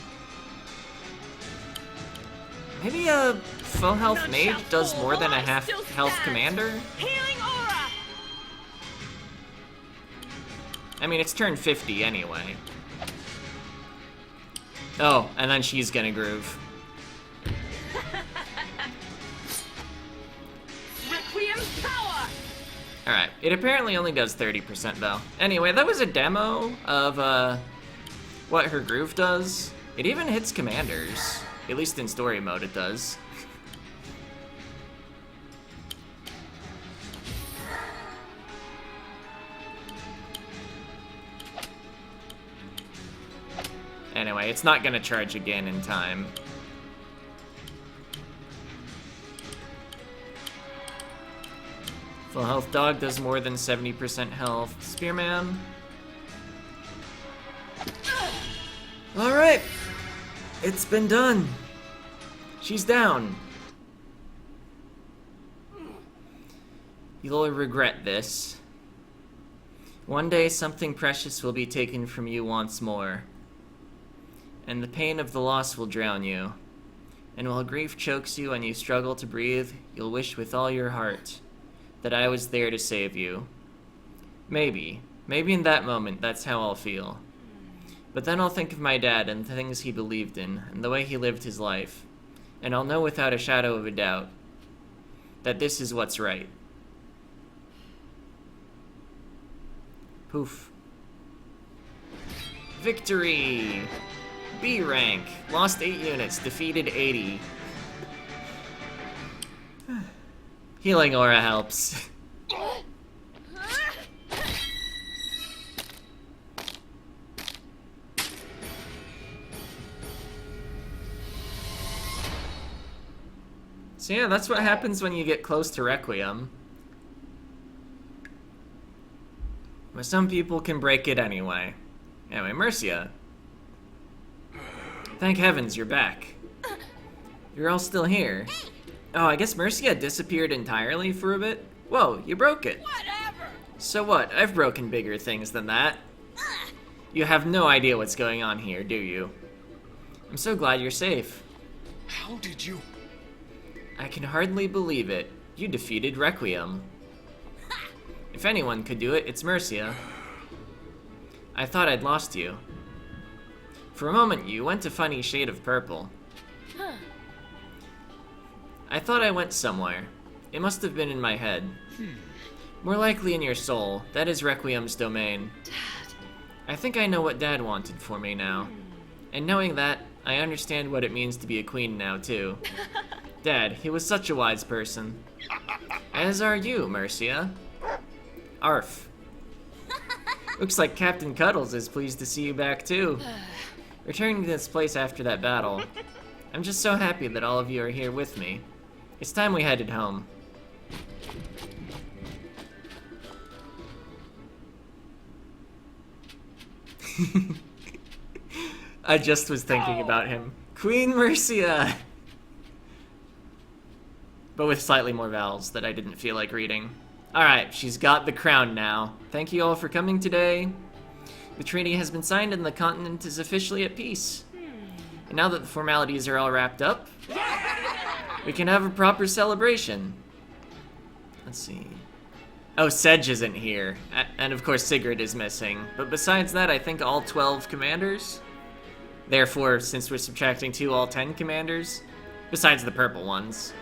Maybe a full health mage does more than a half health commander? Healing aura. I mean, it's turn 50 anyway. Oh, and then she's gonna groove. Requiem power. Alright, it apparently only does 30% though. Anyway, that was a demo of what her groove does. It even hits commanders. At least in story mode it does. Anyway, it's not gonna charge again in time. Full health dog does more than 70% health. Spearman. Alright. It's been done. She's down. You'll regret this. One day something precious will be taken from you once more. and the pain of the loss will drown you. And while grief chokes you and you struggle to breathe, you'll wish with all your heart that I was there to save you. Maybe in that moment, that's how I'll feel. But then I'll think of my dad and the things he believed in, and the way he lived his life. And I'll know without a shadow of a doubt that this is what's right. Poof. Victory! B rank. Lost 8 units, defeated 80. Healing aura helps. So yeah, that's what happens when you get close to Requiem. But some people can break it anyway. Anyway, Mercia. Thank heavens you're back. You're all still here. Oh, I guess Mercia disappeared entirely for a bit? Whoa, you broke it. Whatever. So what? I've broken bigger things than that. You have no idea what's going on here, do you? I'm so glad you're safe. How did you? I can hardly believe it. You defeated Requiem. If anyone could do it, it's Mercia. I thought I'd lost you. For a moment, you went a funny shade of purple. I thought I went somewhere. It must have been in my head. More likely in your soul. That is Requiem's domain. Dad. I think I know what Dad wanted for me now. And knowing that, I understand what it means to be a queen now, too. Dad, he was such a wise person. As are you, Mercia. Arf. Looks like Captain Cuddles is pleased to see you back, too. Returning to this place after that battle. I'm just so happy that all of you are here with me. It's time we headed home. I just was thinking about him. Queen Mercia! But with slightly more vowels that I didn't feel like reading. Alright, she's got the crown now. Thank you all for coming today. The treaty has been signed and the continent is officially at peace. And now that the formalities are all wrapped up, we can have a proper celebration. Let's see. Oh, Sedge isn't here. And of course Sigrid is missing. But besides that, I think all 12 commanders. Therefore, since we're subtracting 2, all 10 commanders. Besides the purple ones.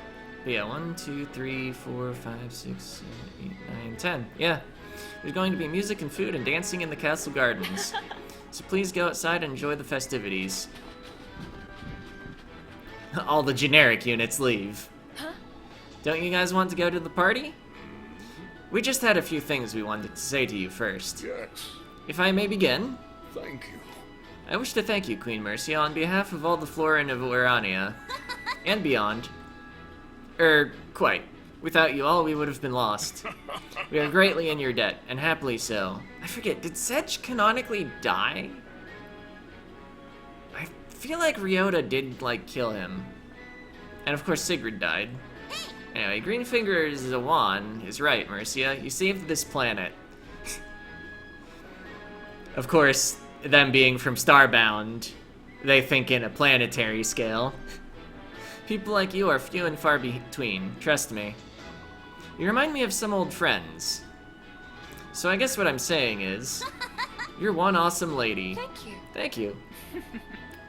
But yeah, 1, 2, 3, 4, 5, 6, 7, 8, 9, 10. Yeah. There's going to be music and food and dancing in the castle gardens. So please go outside and enjoy the festivities. All the generic units leave. Huh? Don't you guys want to go to the party? We just had a few things we wanted to say to you first. Yes. If I may begin, Thank you. I wish to thank you, Queen Mercia, on behalf of all the Florin of Urania, and beyond. Quite. Without you all, we would have been lost. We are greatly in your debt, and happily so. I forget, did Sedge canonically die? I feel like Ryota did, kill him. And of course Sigrid died. Anyway, Greenfinger's Zawan is right, Mercia. You saved this planet. Of course, them being from Starbound, they think in a planetary scale. People like you are few and far between, trust me. You remind me of some old friends. So I guess what I'm saying is, you're one awesome lady. Thank you. Thank you.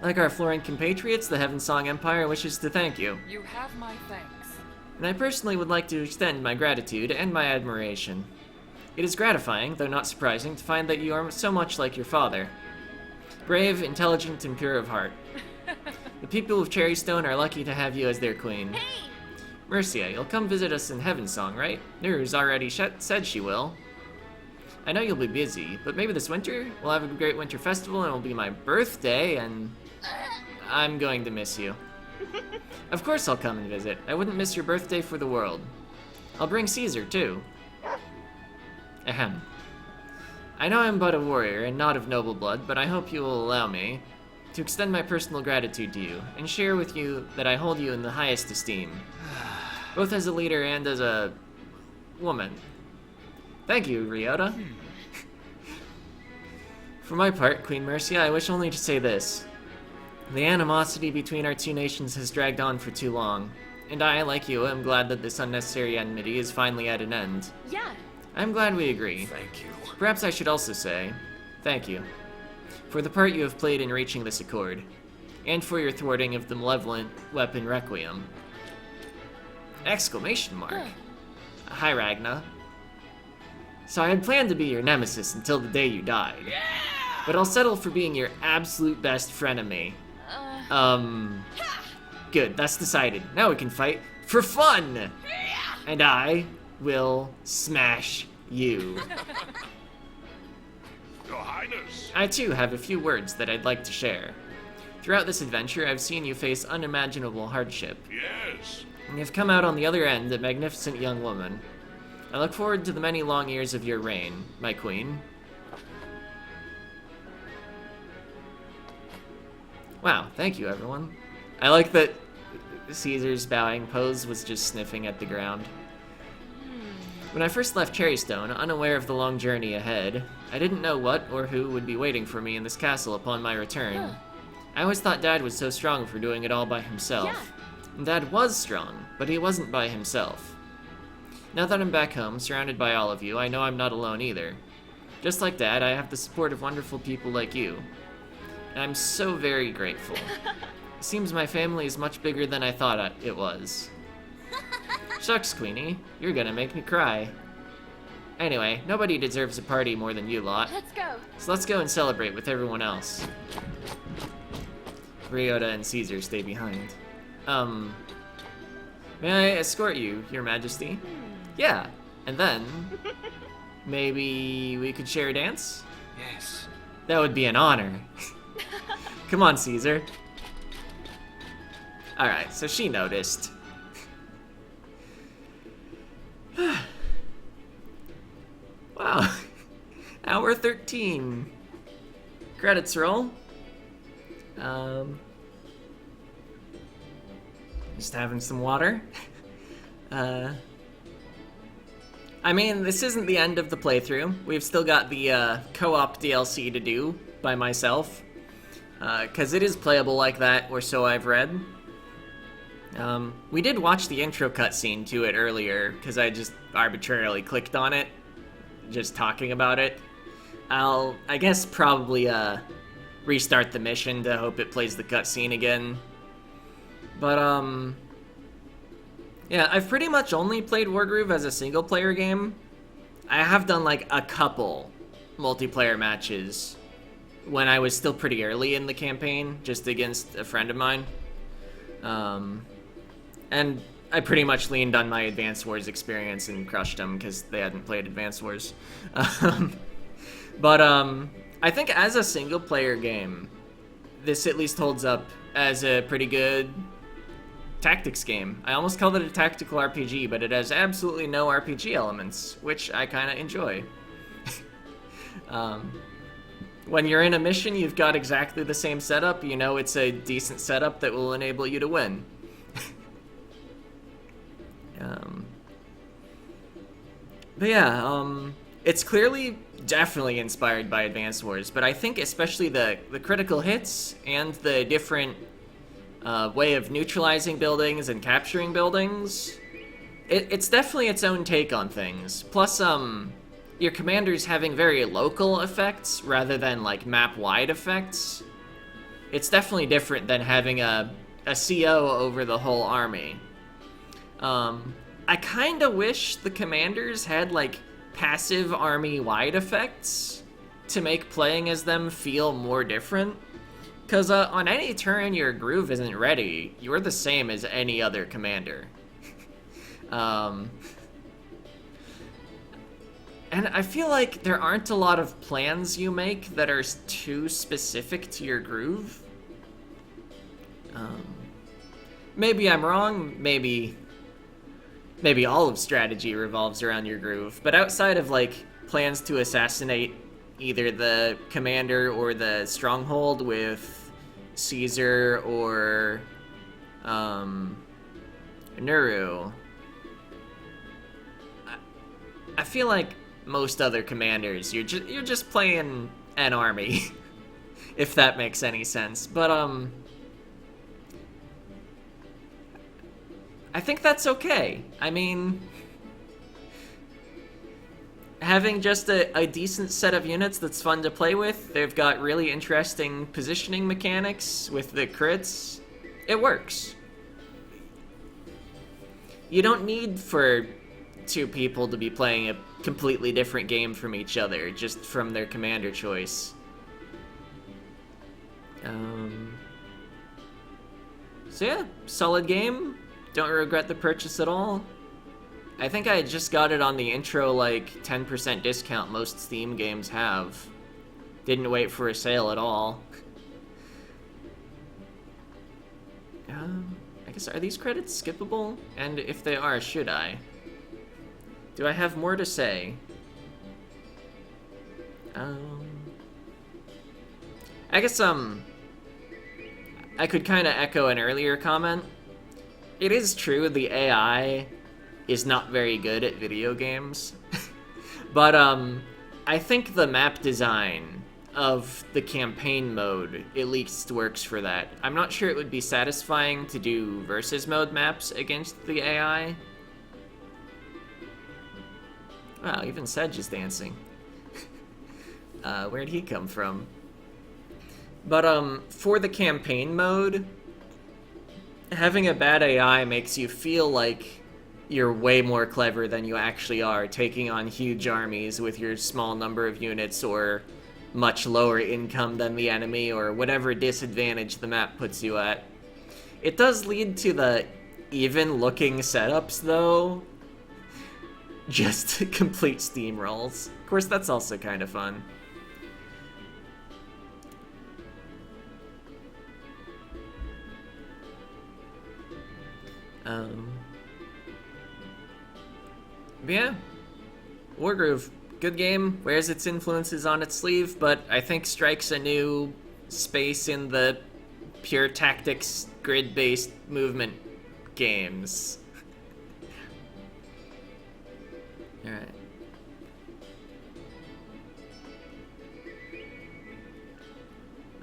Like our Florin compatriots, the Heaven Song Empire wishes to thank you. You have my thanks. And I personally would like to extend my gratitude and my admiration. It is gratifying, though not surprising, to find that you are so much like your father. Brave, intelligent, and pure of heart. The people of Cherrystone are lucky to have you as their queen. Hey! Mercia, you'll come visit us in Heaven Song, right? Nuru's already said she will. I know you'll be busy, but maybe this winter we'll have a great winter festival and it'll be my birthday and I'm going to miss you. Of course I'll come and visit. I wouldn't miss your birthday for the world. I'll bring Caesar, too. Ahem. I know I'm but a warrior and not of noble blood, but I hope you will allow me to extend my personal gratitude to you and share with you that I hold you in the highest esteem. Both as a leader and as a woman. Thank you, Ryota. For my part, Queen Mercia, I wish only to say this. The animosity between our two nations has dragged on for too long, and I, like you, am glad that this unnecessary enmity is finally at an end. Yeah. I'm glad we agree. Thank you. Perhaps I should also say, thank you, for the part you have played in reaching this accord, and for your thwarting of the malevolent weapon Requiem. Exclamation mark. Hi, Ragna. So I had planned to be your nemesis until the day you died. But I'll settle for being your absolute best frenemy. Good, that's decided. Now we can fight for fun! And I will smash you. Your Highness. I too have a few words that I'd like to share. Throughout this adventure, I've seen you face unimaginable hardship. Yes. And you've come out on the other end a magnificent young woman. I look forward to the many long years of your reign, my queen. Wow, thank you, everyone. I like that Caesar's bowing pose was just sniffing at the ground. When I first left Cherrystone, unaware of the long journey ahead, I didn't know what or who would be waiting for me in this castle upon my return. I always thought Dad was so strong for doing it all by himself. And Dad was strong, but he wasn't by himself. Now that I'm back home, surrounded by all of you, I know I'm not alone either. Just like Dad, I have the support of wonderful people like you. And I'm so very grateful. It seems my family is much bigger than I thought it was. Shucks, Queenie, you're gonna make me cry. Anyway, nobody deserves a party more than you lot. Let's go. So let's go and celebrate with everyone else. Ryota and Caesar stay behind. May I escort you, Your Majesty? Yeah, and then maybe we could share a dance? Yes. That would be an honor. Come on, Caesar. Alright, so she noticed. Wow. Hour 13. Credits roll. Just having some water. I mean, this isn't the end of the playthrough. We've still got the co-op DLC to do by myself. Because it is playable like that, or so I've read. We did watch the intro cutscene to it earlier, because I just arbitrarily clicked on it, just talking about it. I'll, I guess, probably restart the mission to hope it plays the cutscene again. But, yeah, I've pretty much only played Wargroove as a single-player game. I have done, like, a couple multiplayer matches when I was still pretty early in the campaign, just against a friend of mine. And I pretty much leaned on my Advance Wars experience and crushed them because they hadn't played Advance Wars. But I think as a single-player game, this at least holds up as a pretty good tactics game. I almost called it a tactical RPG, but it has absolutely no RPG elements, which I kind of enjoy. When you're in a mission, you've got exactly the same setup. You know it's a decent setup that will enable you to win. But yeah, it's clearly definitely inspired by Advanced Wars, but I think especially the critical hits and the different way of neutralizing buildings and capturing buildings, it's definitely its own take on things. Plus, your commanders having very local effects rather than like map-wide effects. It's definitely different than having a CO over the whole army. I kind of wish the commanders had like passive army-wide effects to make playing as them feel more different. Because on any turn your groove isn't ready, you're the same as any other commander. And I feel like there aren't a lot of plans you make that are too specific to your groove. Maybe I'm wrong, maybe all of strategy revolves around your groove, but outside of like plans to assassinate either the commander or the stronghold with Caesar or Nuru, I feel like most other commanders, you're just playing an army, if that makes any sense. But I think that's okay. I mean, having just a decent set of units that's fun to play with, they've got really interesting positioning mechanics with the crits. It works. You don't need for two people to be playing a completely different game from each other, just from their commander choice. So yeah, solid game. Don't regret the purchase at all. I think I just got it on the intro, like, 10% discount most Steam games have. Didn't wait for a sale at all. I guess, are these credits skippable? And if they are, should I? Do I have more to say? I guess, I could kind of echo an earlier comment. It is true the AI is not very good at video games. But, I think the map design of the campaign mode at least works for that. I'm not sure it would be satisfying to do versus mode maps against the AI. Wow, even Sedge is dancing. Where'd he come from? But, for the campaign mode, having a bad AI makes you feel like you're way more clever than you actually are, taking on huge armies with your small number of units, or much lower income than the enemy, or whatever disadvantage the map puts you at. It does lead to the even-looking setups, though. Just complete steamrolls. Of course, that's also kind of fun. But yeah, Wargroove, good game, wears its influences on its sleeve, but I think strikes a new space in the pure tactics, grid-based movement games. Alright.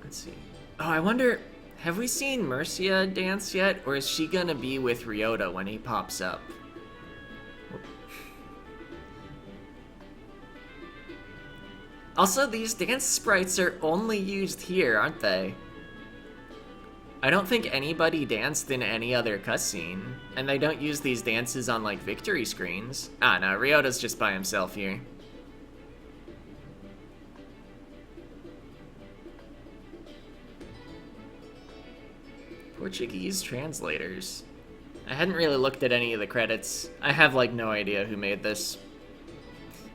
Let's see. Oh, I wonder, have we seen Mercia dance yet, or is she gonna be with Ryota when he pops up? Also, these dance sprites are only used here, aren't they? I don't think anybody danced in any other cutscene, and they don't use these dances on, like, victory screens. Ah, no, Ryota's just by himself here. Portuguese translators. I hadn't really looked at any of the credits. I have, like, no idea who made this.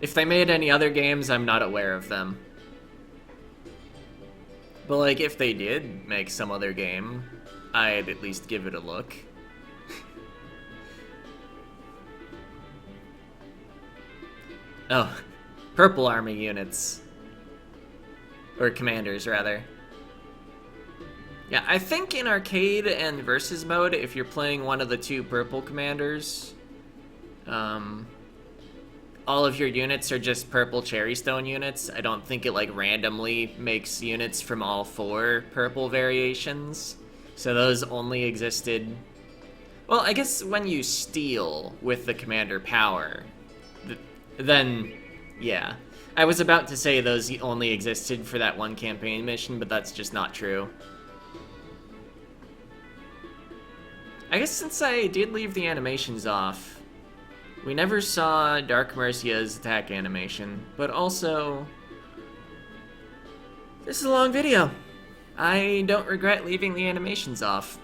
If they made any other games, I'm not aware of them. But, like, if they did make some other game, I'd at least give it a look. Oh, purple army units. Or commanders, rather. Yeah, I think in arcade and versus mode, if you're playing one of the two purple commanders, all of your units are just purple cherrystone units. I don't think it, like, randomly makes units from all four purple variations. So those only existed... Well, I guess when you steal with the commander power, then, yeah. I was about to say those only existed for that one campaign mission, but that's just not true. I guess since I did leave the animations off, we never saw Dark Mercia's attack animation, but also, this is a long video. I don't regret leaving the animations off.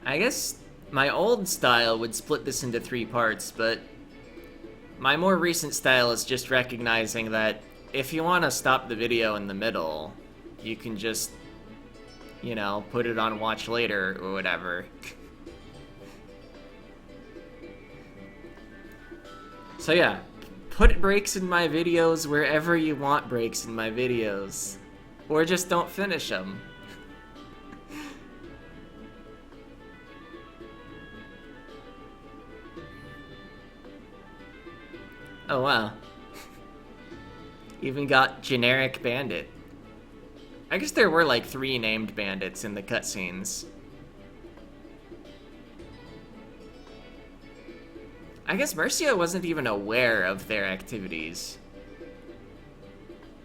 I guess my old style would split this into 3 parts, but my more recent style is just recognizing that if you want to stop the video in the middle, you can just, you know, put it on watch later or whatever. So yeah, put breaks in my videos wherever you want breaks in my videos. Or just don't finish them. Oh wow. Even got generic bandit. I guess there were like 3 named bandits in the cutscenes. I guess Mercia wasn't even aware of their activities.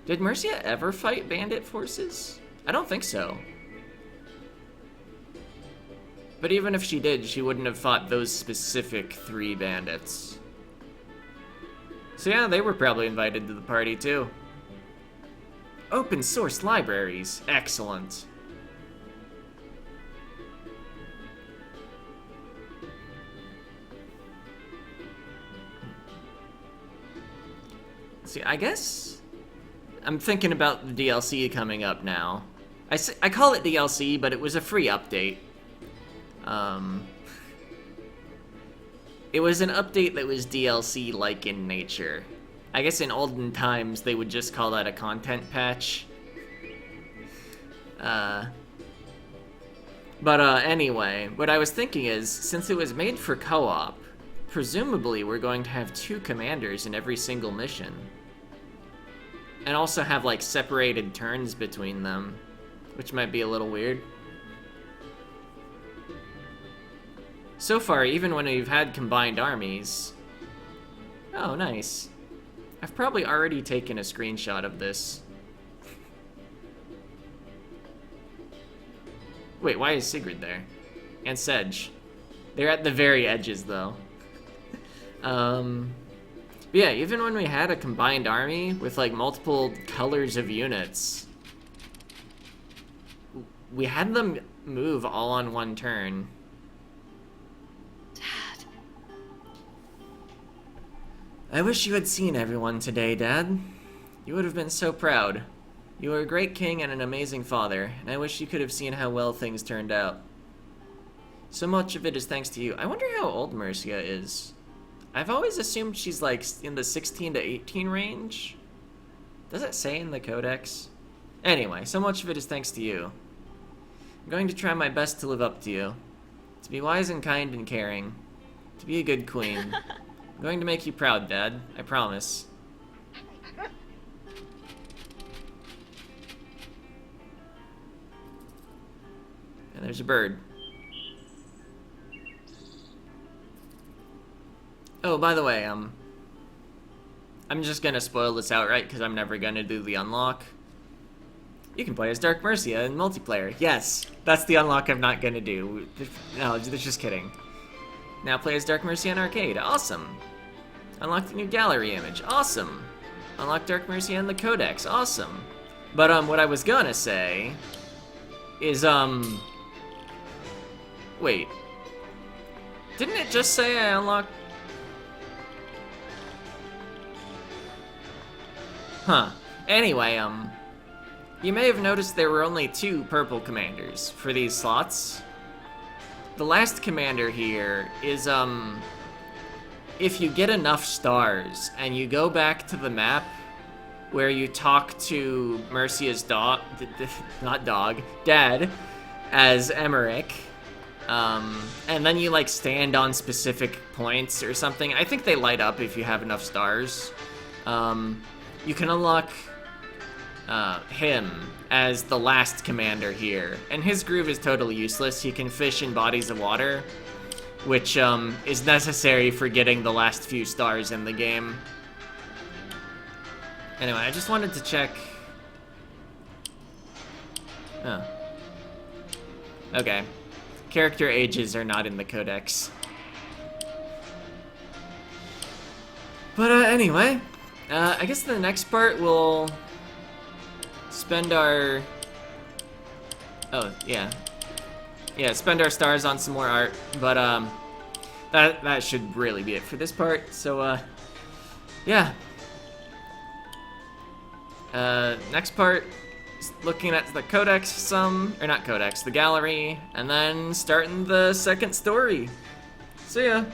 Did Mercia ever fight bandit forces? I don't think so. But even if she did, she wouldn't have fought those specific 3 bandits. So yeah, they were probably invited to the party too. Open source libraries. Excellent. See, I guess I'm thinking about the DLC coming up now. I call it DLC, but it was a free update. It was an update that was DLC-like in nature. I guess in olden times, they would just call that a content patch. Anyway, what I was thinking is, since it was made for co-op, presumably we're going to have 2 commanders in every single mission. And also have, like, separated turns between them, which might be a little weird. So far, even when we've had combined armies... Oh, nice. I've probably already taken a screenshot of this. Wait, why is Sigrid there? And Sedge. They're at the very edges, though. But yeah, even when we had a combined army with, like, multiple colors of units, we had them move all on one turn. Dad. I wish you had seen everyone today, Dad. You would have been so proud. You were a great king and an amazing father, and I wish you could have seen how well things turned out. So much of it is thanks to you. I wonder how old Mercia is. I've always assumed she's like in the 16 to 18 range. Does it say in the codex? Anyway, so much of it is thanks to you. I'm going to try my best to live up to you. To be wise and kind and caring. To be a good queen. I'm going to make you proud, Dad. I promise. And there's a bird. Oh, by the way, I'm just gonna spoil this outright because I'm never gonna do the unlock. You can play as Dark Mercia in multiplayer. Yes, that's the unlock I'm not gonna do. No, just kidding. Now play as Dark Mercia in arcade. Awesome. Unlock the new gallery image. Awesome. Unlock Dark Mercia in the codex. Awesome. But what I was gonna say is wait. Didn't it just say I unlocked? Huh. Anyway, you may have noticed there were only 2 purple commanders for these slots. The last commander here is, if you get enough stars and you go back to the map where you talk to Mercia's dad, as Emmerich, and then you, like, stand on specific points or something. I think they light up if you have enough stars. You can unlock him as the last commander here. And his groove is totally useless. He can fish in bodies of water, which is necessary for getting the last few stars in the game. Anyway, I just wanted to check... Oh. Okay. Character ages are not in the codex. But anyway... I guess the next part we'll spend our... Oh, yeah. Yeah, spend our stars on some more art, but that should really be it for this part. So, yeah. Next part, looking at the codex some, or not codex, the gallery, and then starting the second story. See ya.